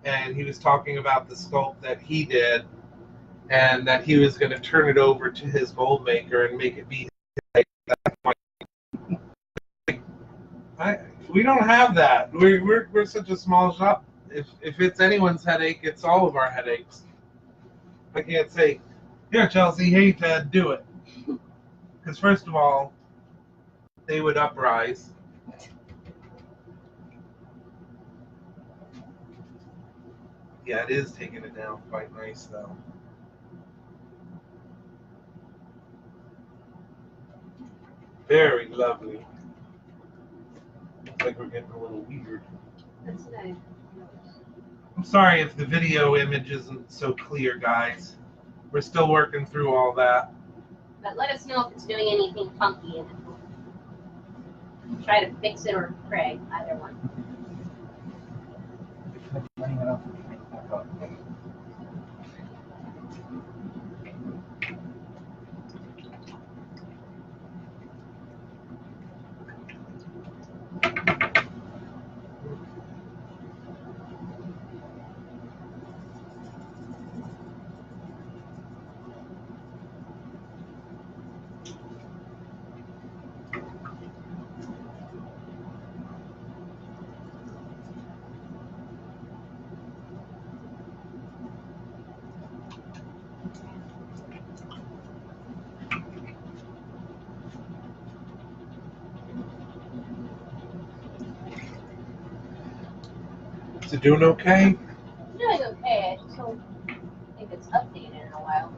and he was talking about the sculpt that he did, and that he was going to turn it over to his mold maker and make it be. We don't have that. We're such a small shop. If it's anyone's headache, it's all of our headaches. I can't say, here, Chelsea, hey, Ted, do it. Because first of all, they would uprise. Yeah, it is taking it down quite nice, though. Very lovely. Looks like we're getting a little weird. That's nice. I'm sorry if the video image isn't so clear, guys. We're still working through all that. But let us know if it's doing anything funky, and we'll try to fix it or pray, either one. Running it off. Is it doing okay? It's doing okay. I just don't think it's updated in a while.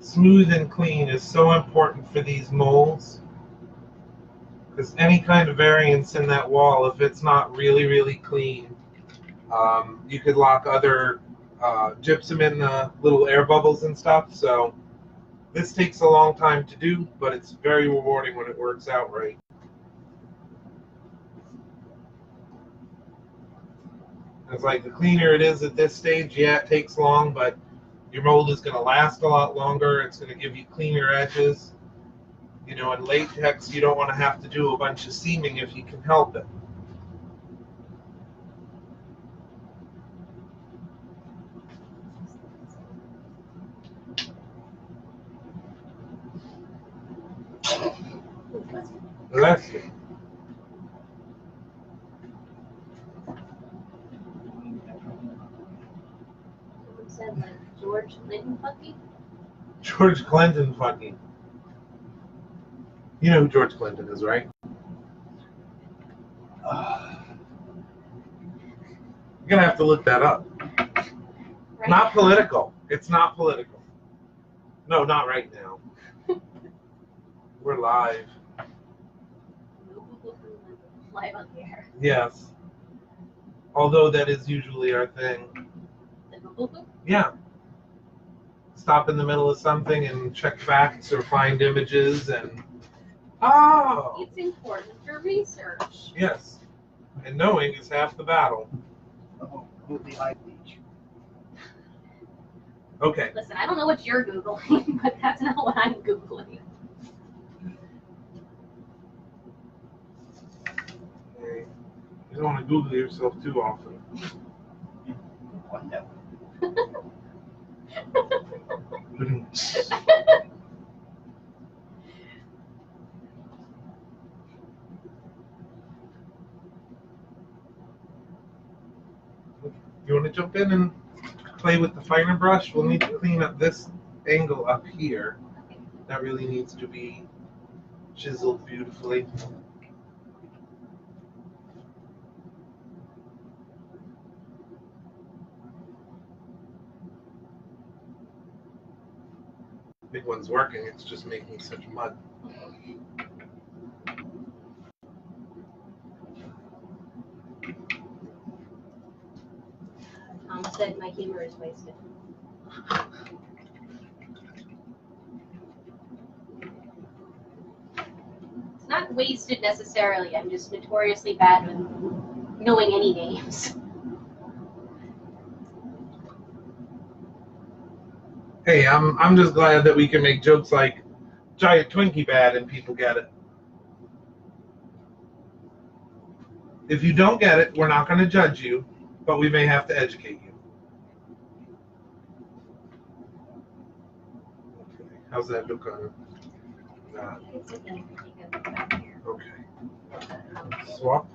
Smooth and clean is so important for these molds, because any kind of variance in that wall, if it's not really, really clean, you could lock other gypsum in the little air bubbles and stuff. So this takes a long time to do, but it's very rewarding when it works out right. It's like the cleaner it is at this stage, yeah, it takes long, but your mold is going to last a lot longer. It's going to give you cleaner edges. You know, in latex, you don't want to have to do a bunch of seaming if you can help it. Bless you. Someone said like George Clinton Bucky. George Clinton funny. You know who George Clinton is, right? You're going to have to look that up. Right. Not political. It's not political. No, not right now. We're live. Live on the air. Yes. Although that is usually our thing. Yeah. Stop in the middle of something and check facts or find images and... Oh! It's important for research. Yes. And knowing is half the battle. Oh, the eye bleach. Okay. Listen, I don't know what you're Googling, but that's not what I'm Googling. You don't want to Google yourself too often. What no? You want to jump in and play with the finer brush? We'll need to clean up this angle up here. That really needs to be chiseled beautifully. Big one's working, it's just making such mud. Tom said my humor is wasted. It's not wasted necessarily. I'm just notoriously bad with knowing any names. Hey, I'm just glad that we can make jokes like Giant Twinkie bad and people get it. If you don't get it, we're not going to judge you, but we may have to educate you. Okay. How's that look on that? It's looking pretty good back here. Okay. Swap.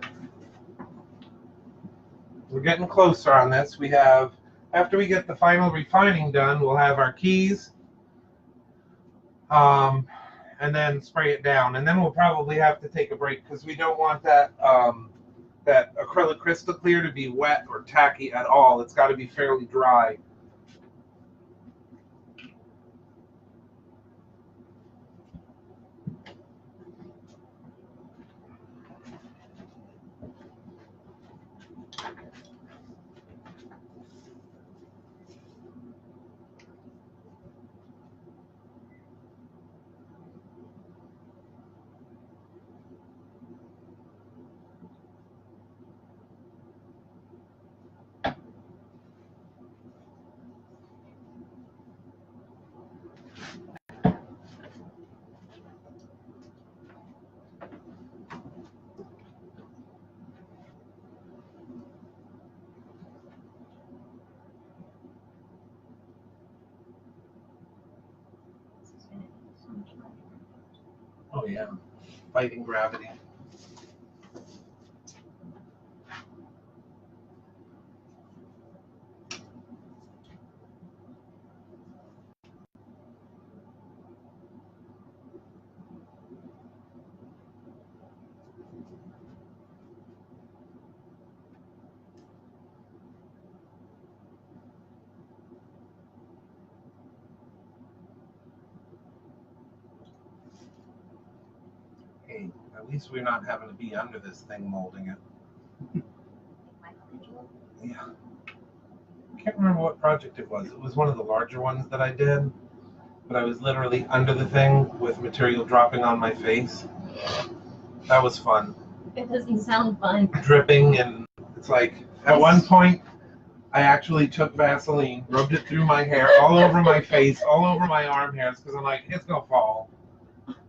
We're getting closer on this. We have, after we get the final refining done, we'll have our keys, and then spray it down. And then we'll probably have to take a break because we don't want that that acrylic crystal clear to be wet or tacky at all. It's got to be fairly dry. Oh yeah, fighting gravity. At least we're not having to be under this thing molding it. Michelangelo? Yeah. I can't remember what project it was. It was one of the larger ones that I did. But I was literally under the thing with material dropping on my face. That was fun. It doesn't sound fun. Dripping, and it's like, at one point, I actually took Vaseline, rubbed it through my hair, all over my face, all over my arm hairs, because I'm like, it's gonna fall.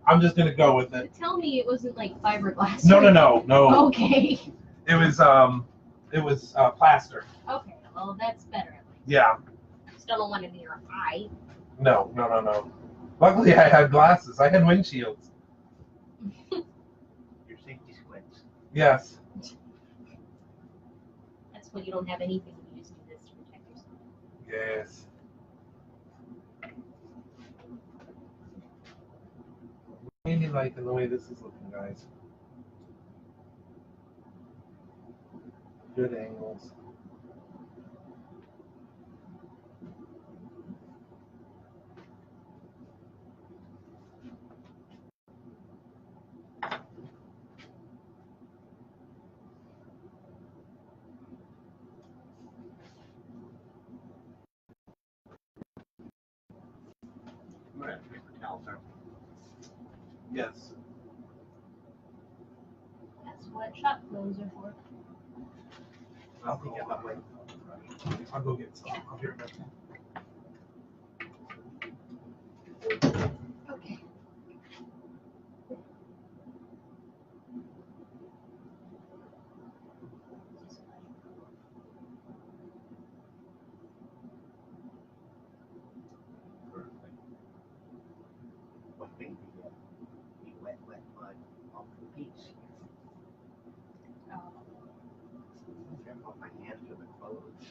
I'm just gonna go with it. Tell me it wasn't like fiberglass. No. Okay. It was plaster. Okay, well that's better. Yeah. Still don't want it in your eye. No. Luckily, I had glasses. I had windshields. Your safety squints. Yes. That's when you don't have anything. You just do this to protect yourself. Yes. Really liking the way this is looking, guys. Good angles. Right, paper towels are. Yes. That's what shop clothes are for. I'll think about my. I'll go get some. I'll be right back. Okay. One thing, the wet mud off the beach. Careful, my hands are the clothes.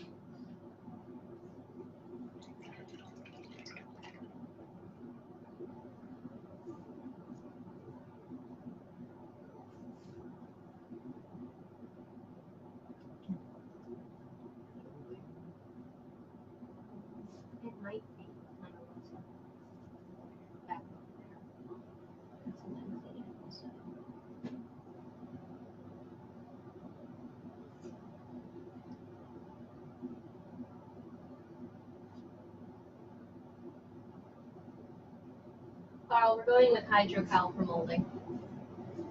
It might be. I don't know. So back up there. Sometimes they do, so. Carl, we're going with Hydrocal for molding.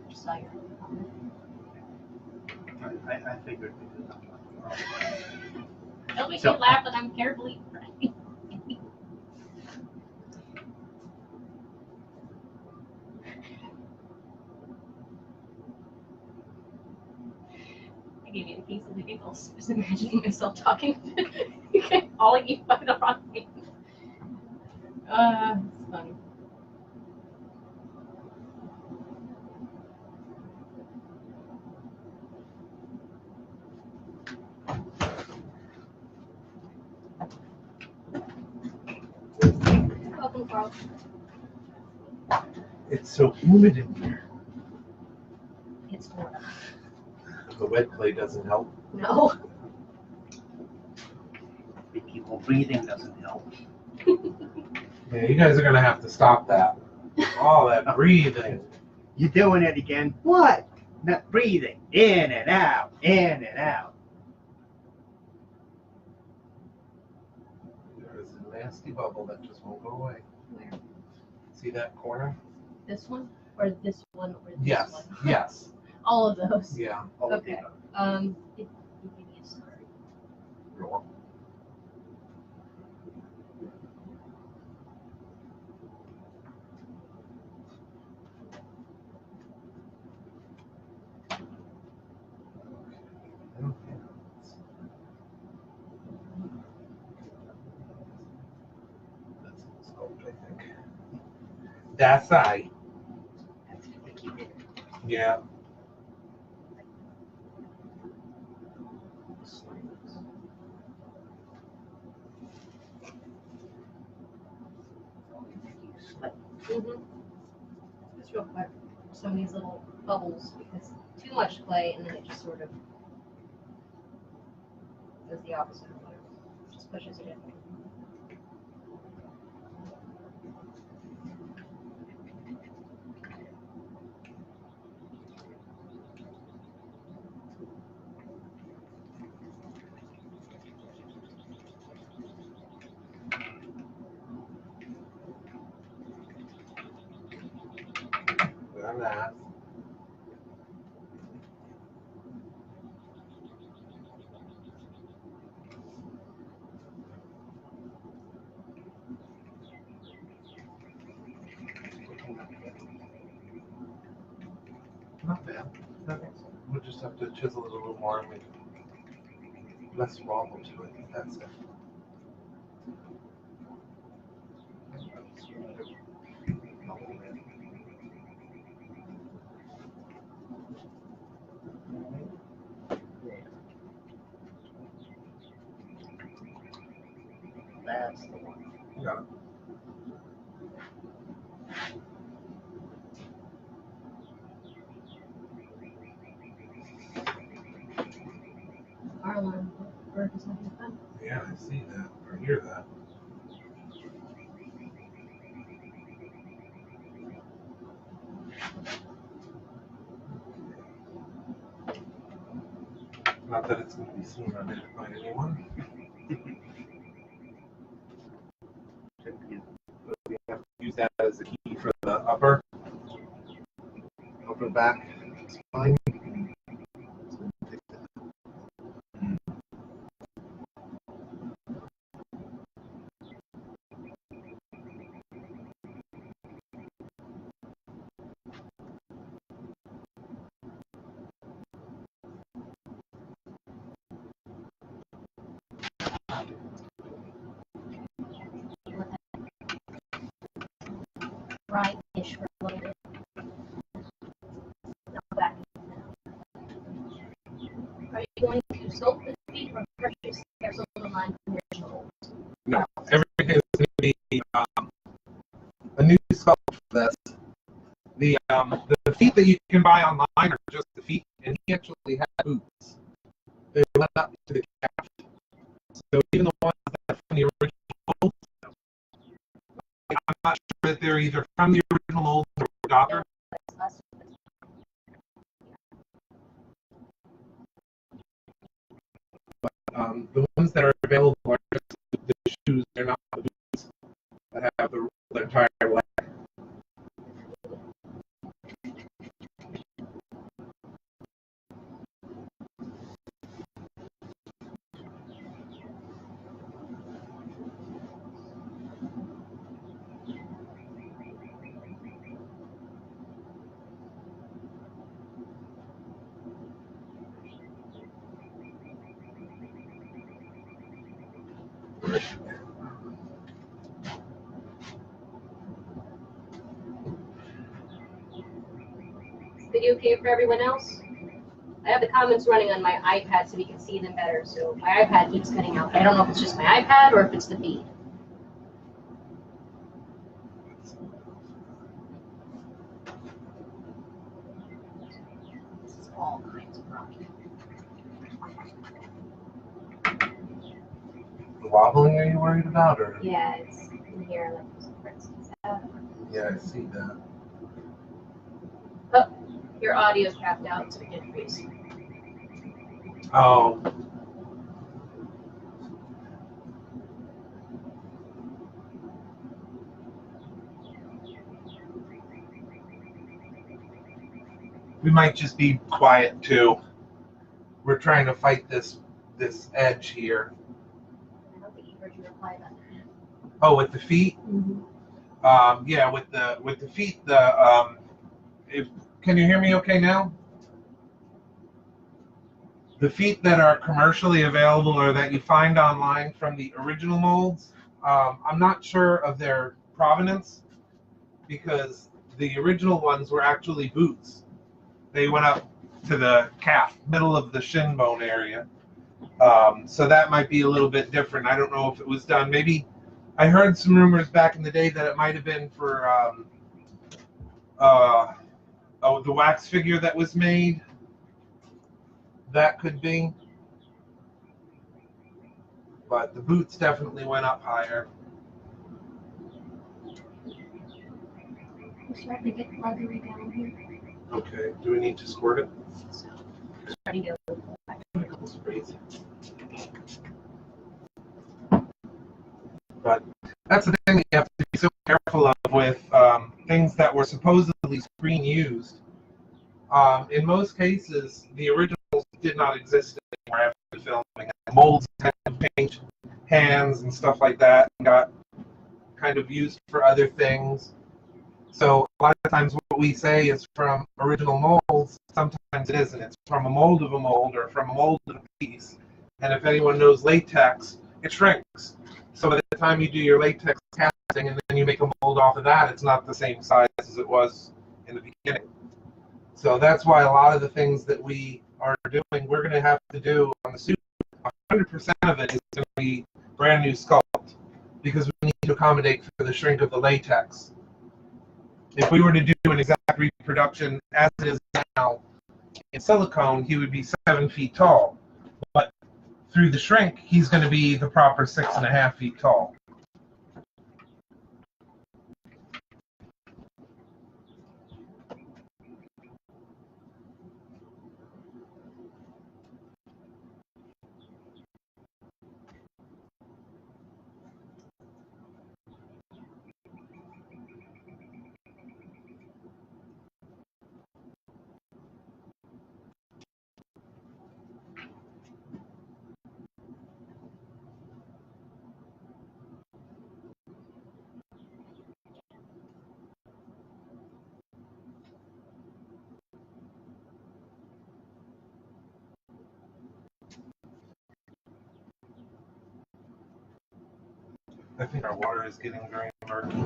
Just saw your comment. I figured because I'm Don't make So- me laugh when I'm carefully writing. I gave you the piece of the giggles. Just imagining myself talking, calling you by the wrong name. It's funny. Welcome, Carl. It's so humid in here. It's Florida. The wet clay doesn't help. No. people breathing doesn't help. Yeah, you guys are gonna have to stop that. All that breathing. You're doing it again. What? Not breathing. In and out, in and out. There's a nasty bubble that just won't go away. Where? See that corner? This one? Or this one? Or this Yes. one? Yes. All of those. Yeah. All of Okay. the above. Give me a start. Okay. That's the sculpt, I think. That's I. That's sticky there. Yeah. Only making sweat. Just real quick. Some of these little bubbles because too much clay and then it just sort of does the opposite of what it just pushes it in. on that. Not bad. We'll just have to chisel it a little more and make less wobble to it. That's it. That's the one. You got it. Our alarm bird is having fun. Yeah, I see that or hear that. Not that it's going to be soon identified anyone. We have to use that as a key for the upper back spine. Right-ish for a little bit. Now back. Are you going to sculpt the feet or purchase hair so the line from your original? No, everything is going to be a new sculpt for this. The feet that you can buy online are just the feet, and he actually had boots. They went up to the calf. So even the ones that are from the original mold, I'm not sure that they're either from the original mold or adopter. The ones that are available are just the shoes. They're not the boots that have the entire leg. Video okay for everyone else? I have the comments running on my iPad so we can see them better. So my iPad keeps cutting out. I don't know if it's just my iPad or if it's the feed. This is all kinds of rocky. The wobbling are you worried about? Or? Yeah, it's in here. Like, for instance. Yeah, I see that. Oh, your audio's capped out, so it did freeze. Oh. We might just be quiet too. We're trying to fight this edge here. I don't think you heard you reply that. Oh, with the feet? Mm-hmm. Yeah, with the feet. Can you hear me okay now? The feet that are commercially available or that you find online from the original molds, I'm not sure of their provenance because the original ones were actually boots. They went up to the calf, middle of the shin bone area. So that might be a little bit different. I don't know if it was done. Maybe I heard some rumors back in the day that it might have been for the wax figure that was made. That could be. But the boots definitely went up higher. We're starting to get rubbery down here. Okay. Do we need to squirt it? So, starting to go. But that's the thing that you have to be so careful of with things that were supposedly screen used, in most cases, the originals did not exist anymore after the filming. Molds had to change hands and stuff like that, and got kind of used for other things. So a lot of times what we say is from original molds, sometimes it isn't. It's from a mold of a mold or from a mold of a piece. And if anyone knows latex, it shrinks. So by the time you do your latex casting and then you make a mold off of that, it's not the same size as it was in the beginning. So that's why a lot of the things that we are doing, we're going to have to do on the suit. 100% of it is going to be brand new sculpt because we need to accommodate for the shrink of the latex. If we were to do an exact reproduction as it is now in silicone, he would be 7 feet tall. But through the shrink, he's going to be the proper 6.5 feet tall. I think our water is getting very murky.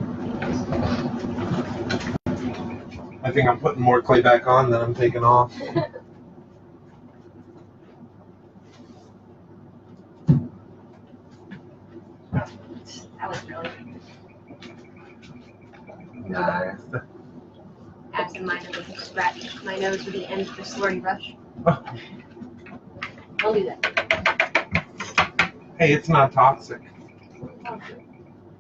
I think I'm putting more clay back on than I'm taking off. That was really Nice. absent-mindedly scratch my nose with the end of the slurry brush. Don't do that. Hey, it's not toxic.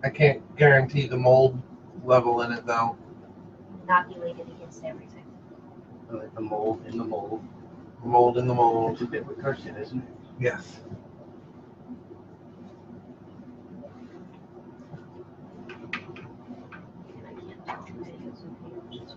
I can't guarantee the mold level in it, though. Inoculated against everything. Like the mold in the mold. Mold in the It's mold. a bit recursive, isn't it? Yes. And I can't tell if it is okay or just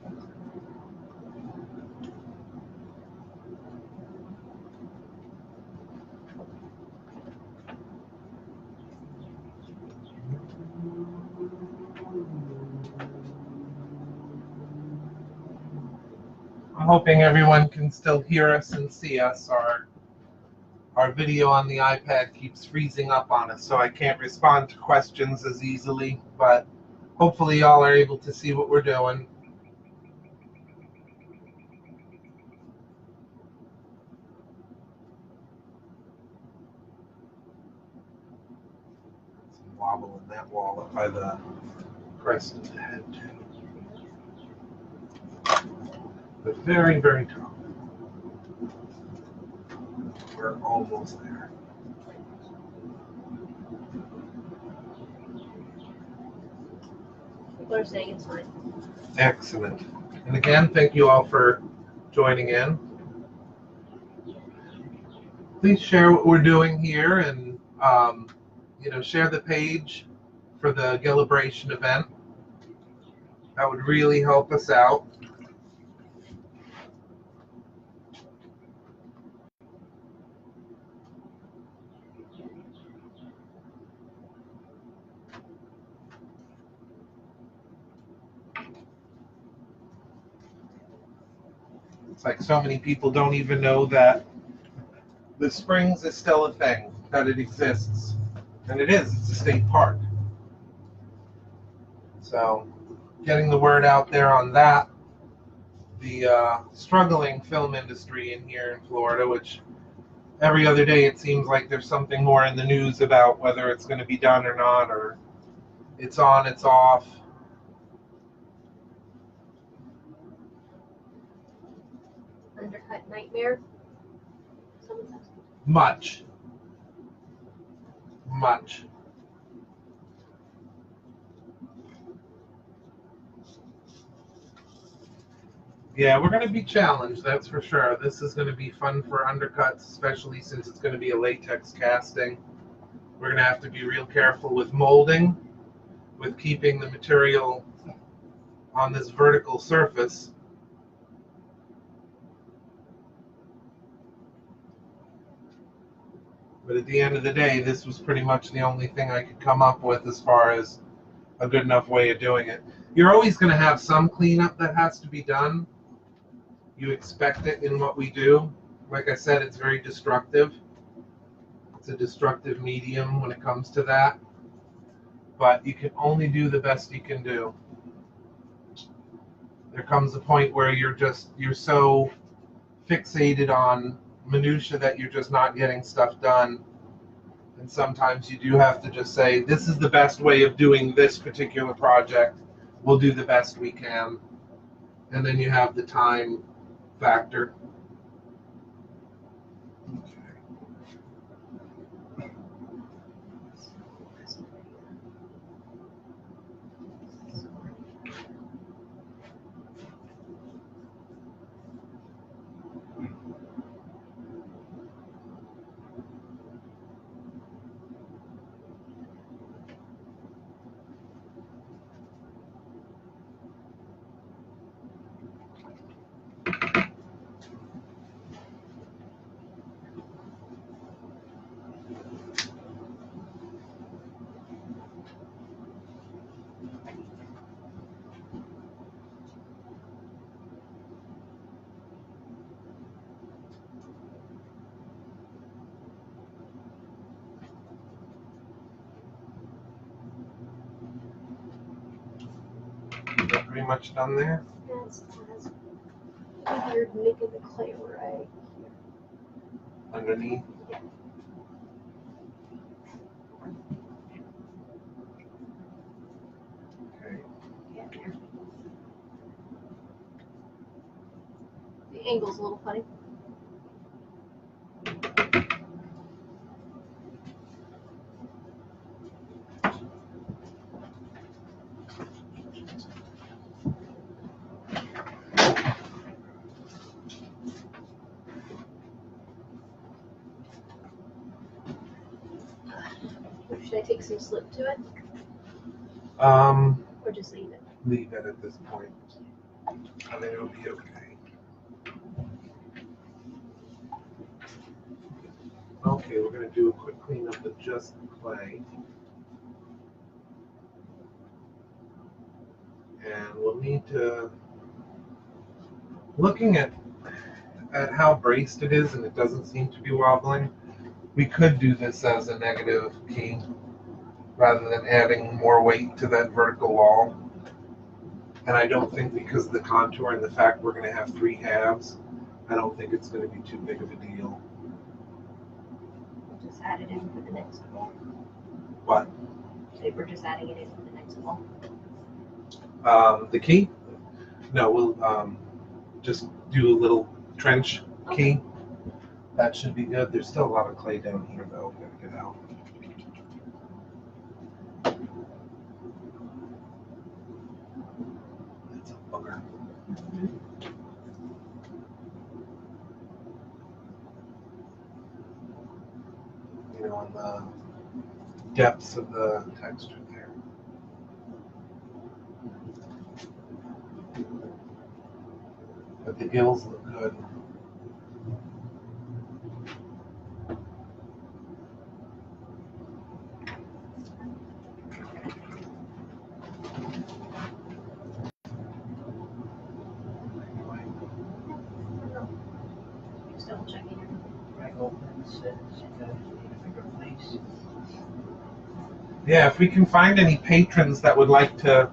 I'm hoping everyone can still hear us and see us. Our video on the iPad keeps freezing up on us, so I can't respond to questions as easily, but hopefully y'all are able to see what we're doing. Some wobble in that wall up by the crest of the head, too. But very, very top. We're almost there. people are saying it's fine. Excellent. And again, thank you all for joining in. Please share what we're doing here and share the page for the Gill-A-Bration event. That would really help us out. It's like so many people don't even know that the Springs is still a thing, that it exists. And it is, it's a state park. So getting the word out there on that, the struggling film industry in here in Florida, which every other day it seems like there's something more in the news about whether it's going to be done or not, or it's on, it's off. Undercut nightmare. Someone's asking. Much. Yeah, we're going to be challenged, that's for sure. This is going to be fun for undercuts, especially since it's going to be a latex casting. We're going to have to be real careful with molding, with keeping the material on this vertical surface. But at the end of the day, this was pretty much the only thing I could come up with as far as a good enough way of doing it. You're always going to have some cleanup that has to be done. You expect it in what we do. Like I said, it's very destructive. It's a destructive medium when it comes to that. But you can only do the best you can do. There comes a point where you're so fixated on minutia that you're just not getting stuff done. And sometimes you do have to just say, this is the best way of doing this particular project. We'll do the best we can. And then you have the time factor. Pretty much done there. Yes, maybe you're making the clay right here. Underneath. Yeah. Okay. Yeah, there. The angle's a little funny. Should I take some slip to it? Or just leave it? Leave it at this point. I think it'll be okay. Okay, we're going to do a quick cleanup of just the clay. And we'll need to, looking at how braced it is and it doesn't seem to be wobbling, we could do this as a negative key rather than adding more weight to that vertical wall. And I don't think, because of the contour and the fact we're going to have 3 halves, I don't think it's going to be too big of a deal. We'll just add it in for the next wall. What? Say we're just adding it in for the next wall. The key? No, we'll just do a little trench key. That should be good. There's still a lot of clay down here, though. We gotta get out. That's a bugger. You know, on the depths of the texture there. But the gills look good. Just double checking. Yeah, if we can find any patrons that would like to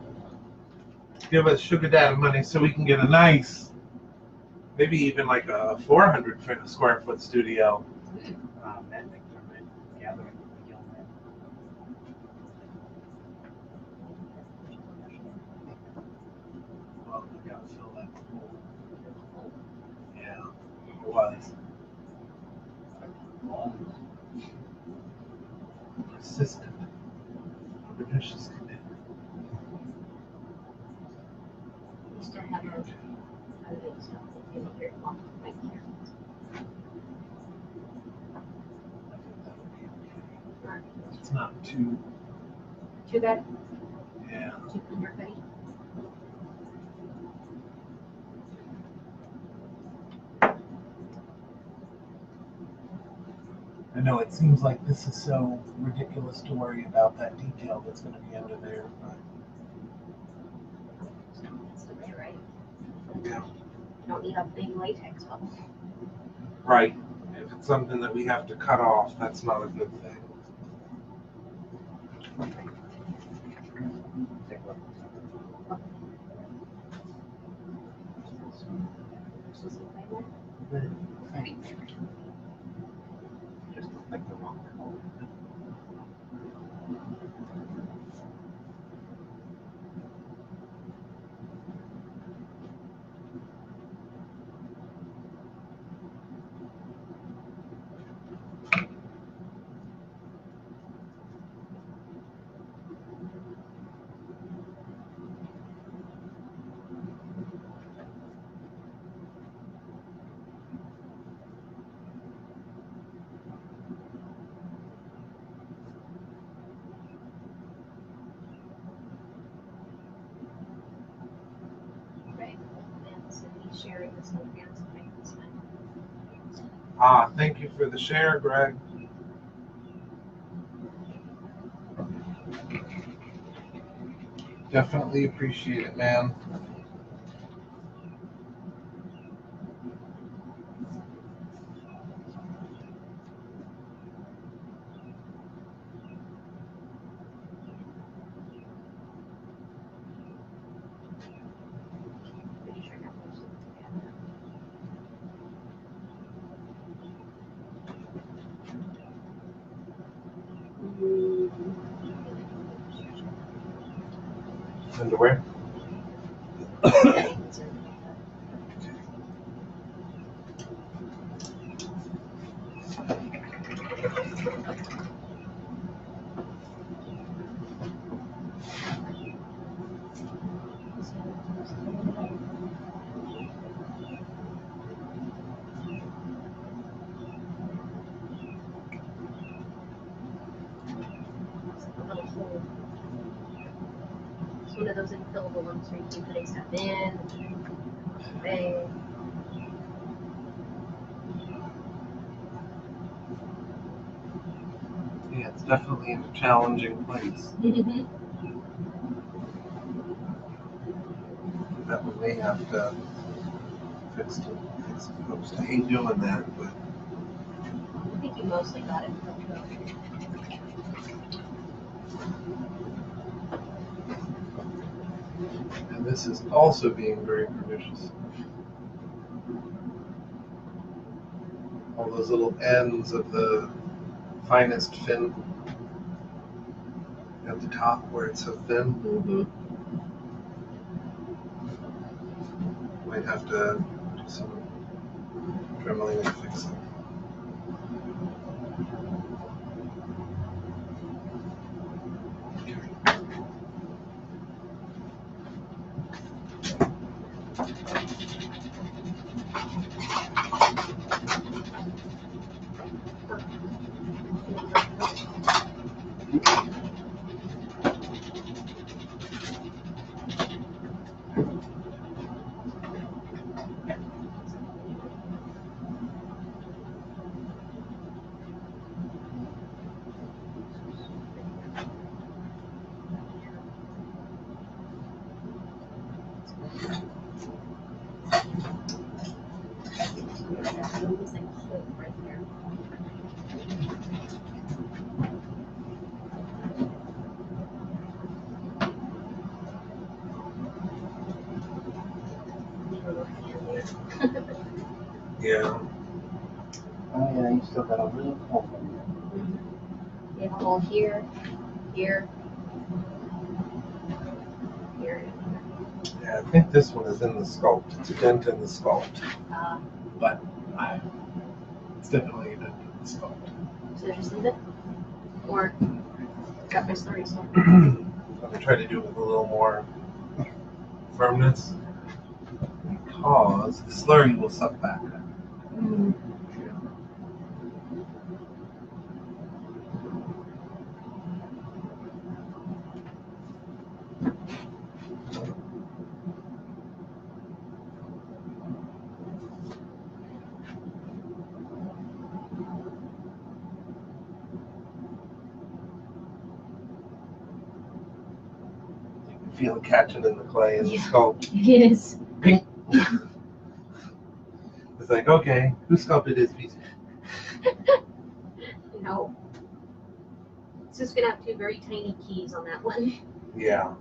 give us sugar daddy money so we can get a nice, maybe even like a 400 square foot studio. Well, we gotta fill that pool. Yeah, it was. Persistent. Pernicious condition. We still have our big stuff in here. Right here. It's not too, Too bad. yeah. Too undercutty. know it seems like this is so ridiculous to worry about that detail that's going to be under there. But It's still there, right? yeah, You don't need a big latex bubble. right. If it's something that we have to cut off, that's not a good thing. Take a look. Just look like the wrong color. Right. And so he's sharing this with fans and making this fun. Thank you for the share, Greg. Definitely appreciate it, man. Pretty sure that was together. Underwear? It's one of those infillable ones where you can put stuff in, away. Yeah, it's definitely in a challenging place. That we may have to fix it. I hate doing that, but I think you mostly got it. and this is also being very pernicious. All those little ends of the finest fin at the top where it's so thin. Might have to do some dremeling and fix it. It's like a hole right there. Yeah. Oh yeah, you still got a little hole in there. You have a hole here, here, here. Yeah, I think this one is in the sculpt. It's a dent in the sculpt. But it's definitely a dent in the sculpt. So just leave it? Or got my slurry still? I'm going to try to do it with a little more firmness because the slurry will suck back. feel it catching in the clay and the Yeah. sculpt. It is. Ping. It's like, okay, who sculpted this piece? No. It's just gonna have two very tiny keys on that one. Yeah.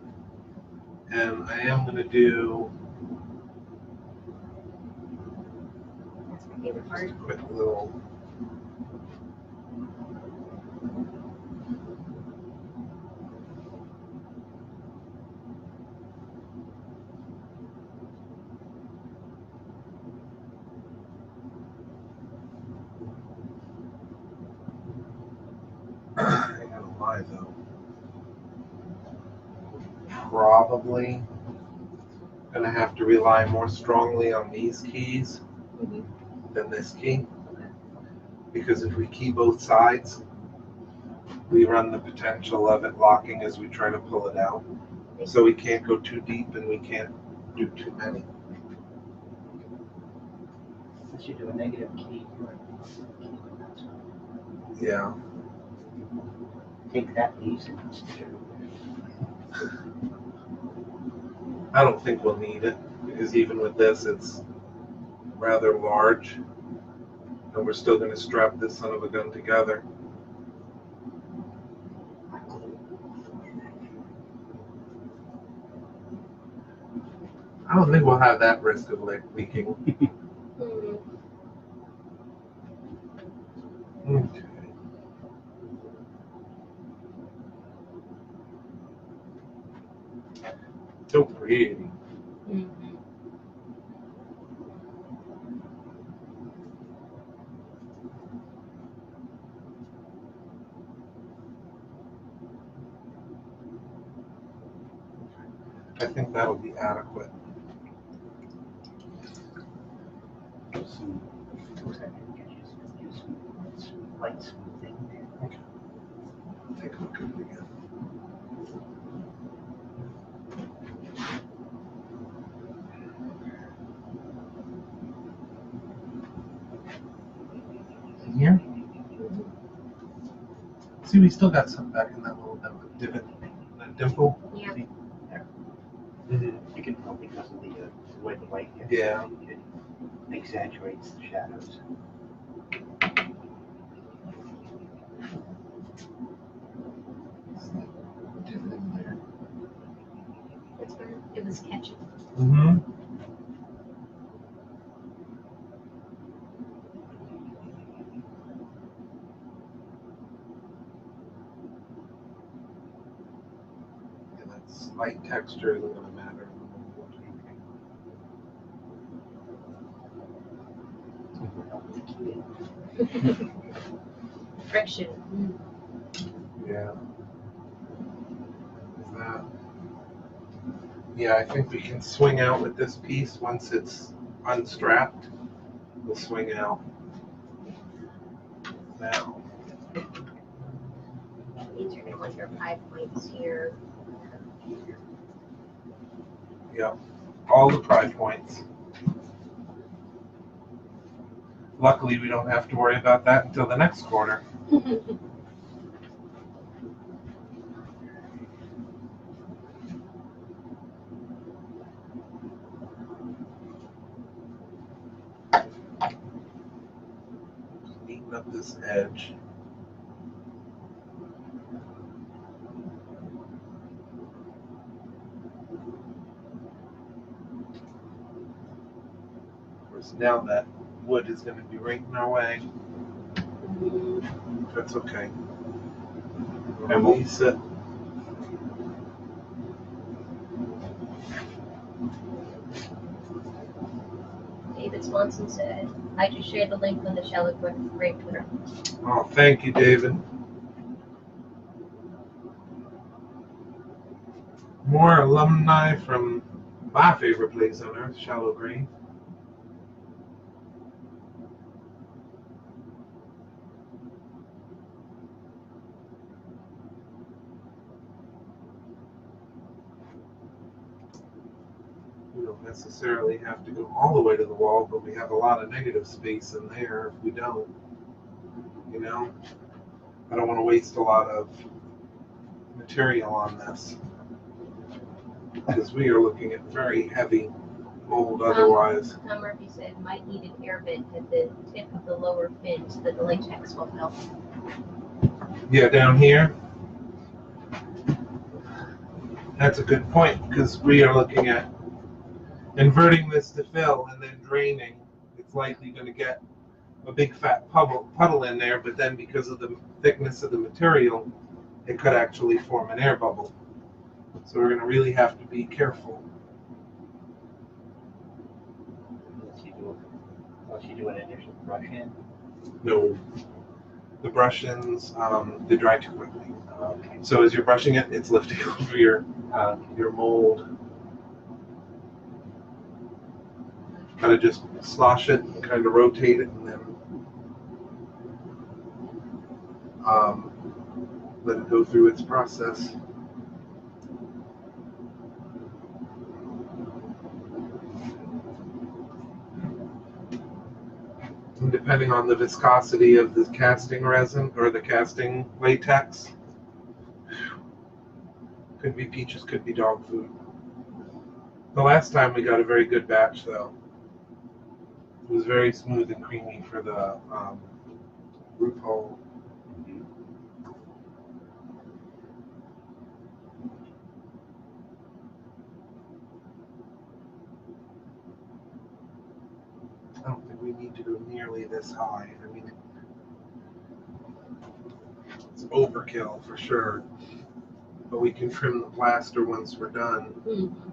And I am going to do That's my favorite part. just a quick little. I gotta lie though. Probably gonna have to rely more strongly on these keys Mhm. than this key. Because if we key both sides, we run the potential of it locking as we try to pull it out. So we can't go too deep and we can't do too many. Since you do a negative key, Yeah. take that piece and I don't think we'll need it because even with this, it's rather large. And we're still going to strap this son of a gun together. I don't think we'll have that risk of leaking. Mhm. Okay. So pretty. Mhm. I think that'll be adequate. some tools that can get you some light smoothing. Take a look at it again. Here? Mhm. See, we still got some back in that little divot, that dimple. Yeah. Mm-hmm. You can tell because of the way the light hits. Yeah. It exaggerates the shadows. Divot in there. That's fine. It was catchy. Mm-hmm. Yeah, that slight texture isn't going to matter. Friction. Mm. Yeah. Is that? Yeah, I think we can swing out with this piece once it's unstrapped. We'll swing out. Now. These are going to want your 5 points here. Yep. All the pry points. Luckily, we don't have to worry about that until the next quarter. Neaten up this edge. Of course, now that wood is going to be right in our way. That's okay. Release it. David Swanson said, I just shared the link on the Shallow Grave Twitter. Oh, thank you, David. More alumni from my favorite place on earth, Shallow Grave. We don't necessarily have to go all the way to the wall, but we have a lot of negative space in there if we don't. You know? I don't want to waste a lot of material on this. because we are looking at very heavy mold otherwise. Tom Murphy said might need an air vent at the tip of the lower fin so that the latex will help. Yeah, down here. That's a good point, because we are looking at inverting this to fill and then draining. It's likely going to get a big fat puddle in there, but then because of the thickness of the material, it could actually form an air bubble. So we're going to really have to be careful. Unless you do an initial brush in. No, the brush-ins, they dry too quickly. Okay. So as you're brushing it, it's lifting over your mold. Gotta just slosh it and kind of rotate it, and then let it go through its process. And depending on the viscosity of the casting resin or the casting latex, could be peaches, could be dog food. The last time we got a very good batch, though. It was very smooth and creamy for the root hole. I don't think we need to go nearly this high. I mean, it's overkill for sure, but we can trim the plaster once we're done. Mm-hmm.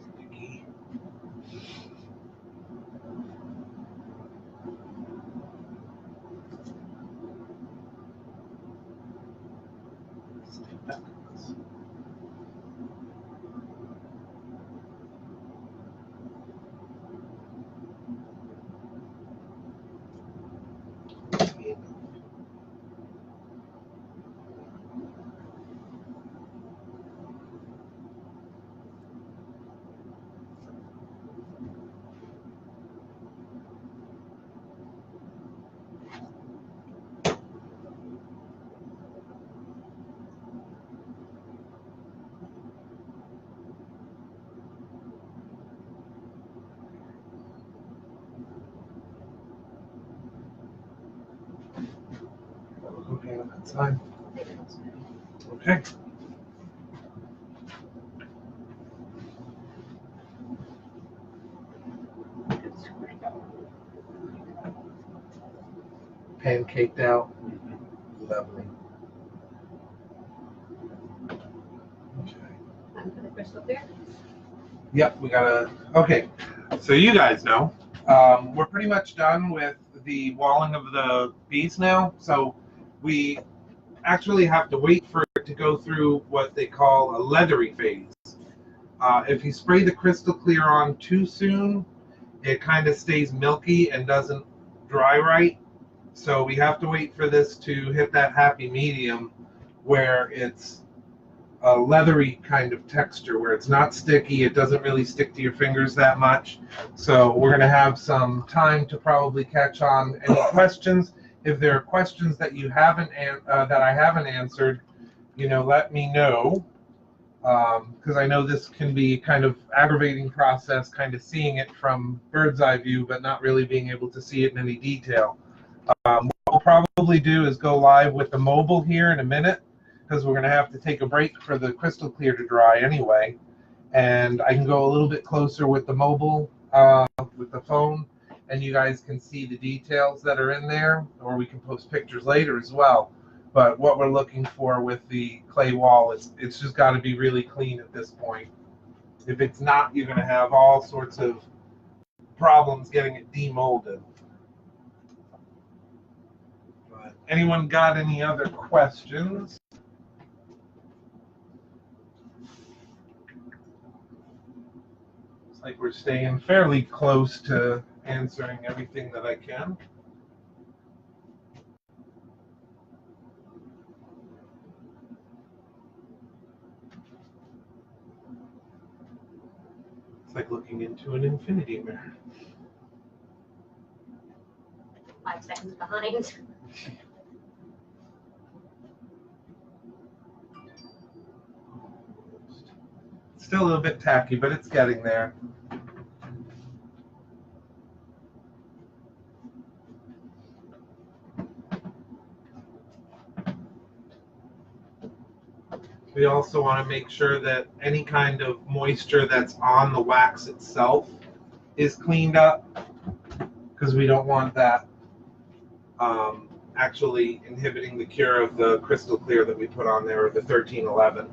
Sticky. Okay, that's fine. Okay. It's squished out. Pancaked out. Lovely. Okay. Time for the crystal clear. Yep, we gotta. Okay, so you guys know, we're pretty much done with the walling of the piece now. So we actually have to wait for it to go through what they call a leathery phase. If you spray the crystal clear on too soon, it kind of stays milky and doesn't dry right. So we have to wait for this to hit that happy medium where it's a leathery kind of texture, where it's not sticky, it doesn't really stick to your fingers that much. So we're going to have some time to probably catch on any questions. If there are questions that you haven't that I haven't answered, let me know, because I know this can be kind of aggravating process, kind of seeing it from bird's eye view, but not really being able to see it in any detail. What we'll probably do is go live with the mobile here in a minute, because we're going to have to take a break for the crystal clear to dry anyway. And I can go a little bit closer with the mobile, with the phone, and you guys can see the details that are in there, or we can post pictures later as well. But what we're looking for with the clay wall, it's just got to be really clean at this point. If it's not, you're going to have all sorts of problems getting it demolded. But anyone got any other questions? It's like we're staying fairly close to answering everything that I can. It's like looking into an infinity mirror. 5 seconds behind. Still a little bit tacky, but it's getting there. We also want to make sure that any kind of moisture that's on the wax itself is cleaned up, because we don't want that actually inhibiting the cure of the crystal clear that we put on there, or the 1311.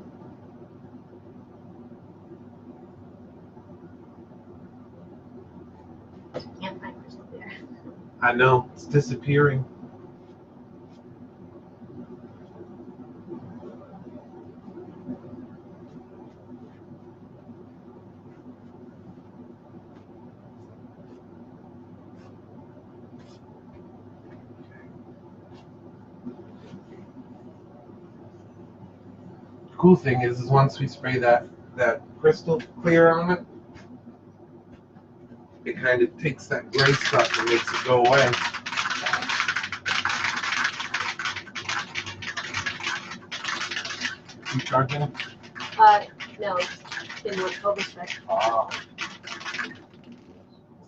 Can't find crystal clear. I know, it's disappearing. The cool thing is once we spray that crystal clear on it, it kind of takes that gray stuff and makes it go away. You charging? No, it's been more overstretched. Oh. It's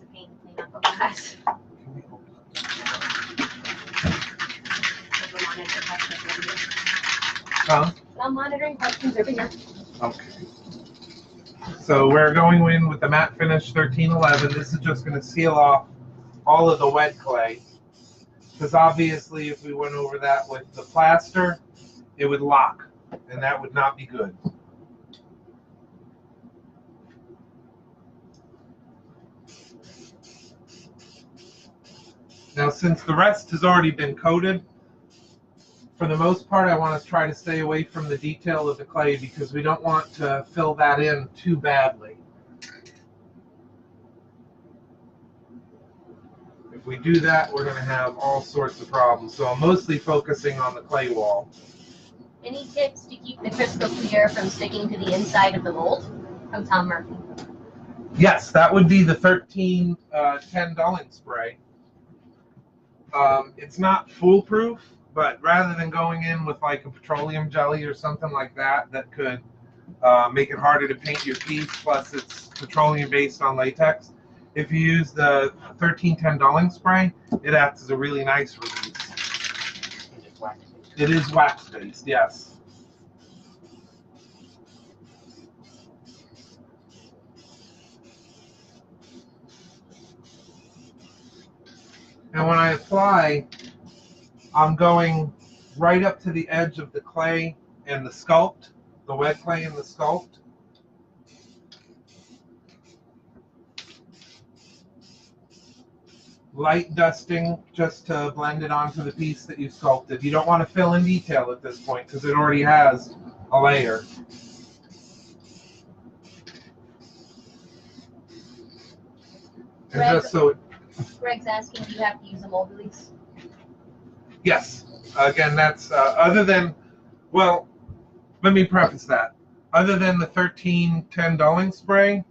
a pain to clean up, guys. Can we open up? Huh? I'm monitoring questions over here. Okay. So we're going in with the matte finish 1311. This is just going to seal off all of the wet clay, because obviously if we went over that with the plaster, it would lock, and that would not be good. Now, since the rest has already been coated, for the most part, I want to try to stay away from the detail of the clay, because we don't want to fill that in too badly. If we do that, we're going to have all sorts of problems. So I'm mostly focusing on the clay wall. Any tips to keep the crystal clear from sticking to the inside of the mold? From Tom Murphy. Yes, that would be the 1310 dulling spray. It's not foolproof, but rather than going in with like a petroleum jelly or something like that, that could make it harder to paint your piece, plus it's petroleum based on latex. If you use the 1310 dulling spray, it acts as a really nice release. It is wax based, yes. And when I apply, I'm going right up to the edge of the clay and the sculpt, the wet clay and the sculpt. Light dusting just to blend it onto the piece that you sculpted. You don't want to fill in detail at this point because it already has a layer. And just so Greg's asking, do you have to use a mold release? Yes. Again, that's other than, well, let me preface that. Other than the 1310 dulling spray,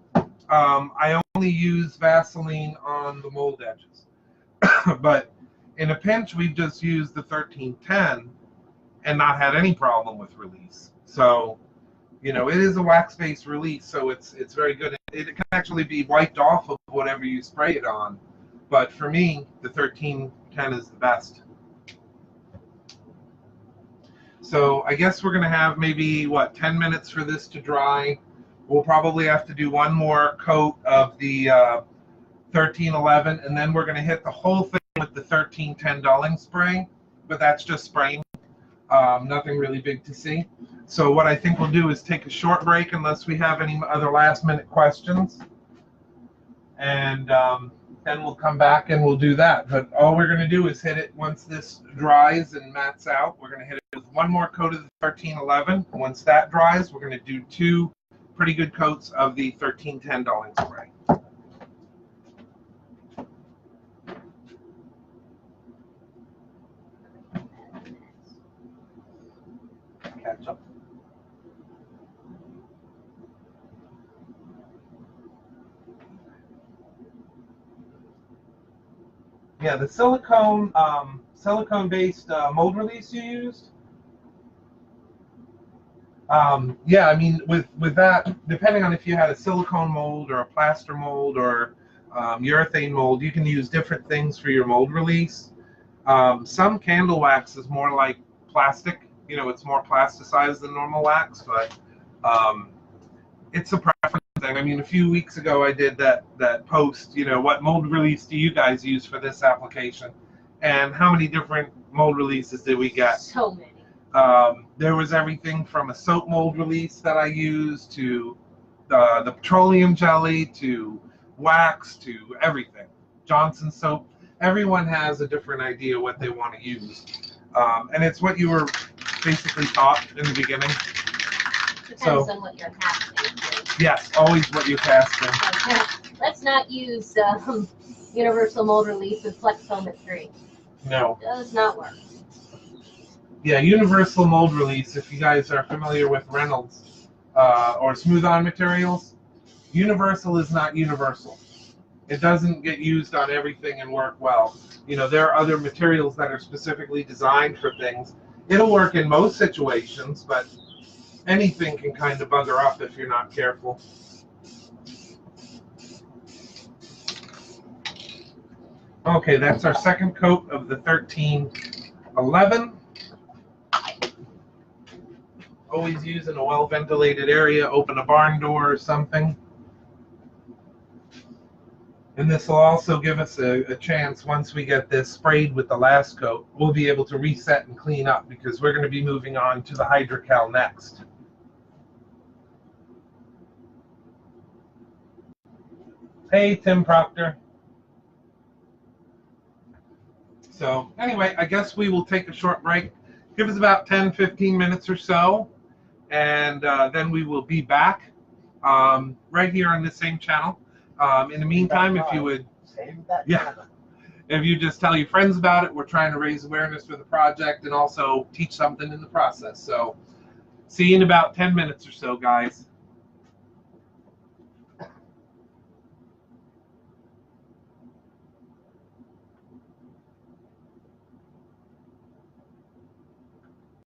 I only use Vaseline on the mold edges. But in a pinch, we've just used the 1310 and not had any problem with release. So, you know, it is a wax-based release, so it's very good. It can actually be wiped off of whatever you spray it on. But for me, the 1310 is the best. So I guess we're going to have maybe, 10 minutes for this to dry. We'll probably have to do one more coat of the 1311, and then we're going to hit the whole thing with the 1310 dulling spray, but that's just spraying. Nothing really big to see. So what I think we'll do is take a short break unless we have any other last-minute questions. And then we'll come back and we'll do that. But all we're going to do is hit it once this dries and mats out. We're going to hit it with one more coat of the 1311. Once that dries, we're going to do 2 pretty good coats of the 1310 dulling spray. Catch up. Yeah, the silicone-based mold release you used. Yeah, I mean, with that, depending on if you had a silicone mold or a plaster mold or urethane mold, you can use different things for your mold release. Some candle wax is more like plastic. You know, it's more plasticized than normal wax, but it's a preference thing. I mean, a few weeks ago I did that post, you know, what mold release do you guys use for this application? And how many different mold releases did we get? So many. There was everything from a soap mold release that I used to the petroleum jelly to wax to everything. Johnson soap. Everyone has a different idea what they want to use. And it's what you were basically taught in the beginning. Depends on what you're casting. Yes, always what you're casting. Okay. Let's not use universal mold release with flex foam at 3. No. Does not work. Yeah, universal mold release, if you guys are familiar with Reynolds or smooth-on materials, universal is not universal. It doesn't get used on everything and work well. You know, there are other materials that are specifically designed for things. It'll work in most situations, but anything can kind of bugger up if you're not careful. Okay, that's our second coat of the 1311. Always use in a well-ventilated area, open a barn door or something. And this will also give us a chance, once we get this sprayed with the last coat, we'll be able to reset and clean up because we're going to be moving on to the Hydrocal next. Hey, Tim Proctor. So anyway, I guess we will take a short break. Give us about 10-15 minutes or so, and then we will be back right here on the same channel. In the meantime, if you would, if you just tell your friends about it, we're trying to raise awareness for the project and also teach something in the process. So see you in about 10 minutes or so, guys.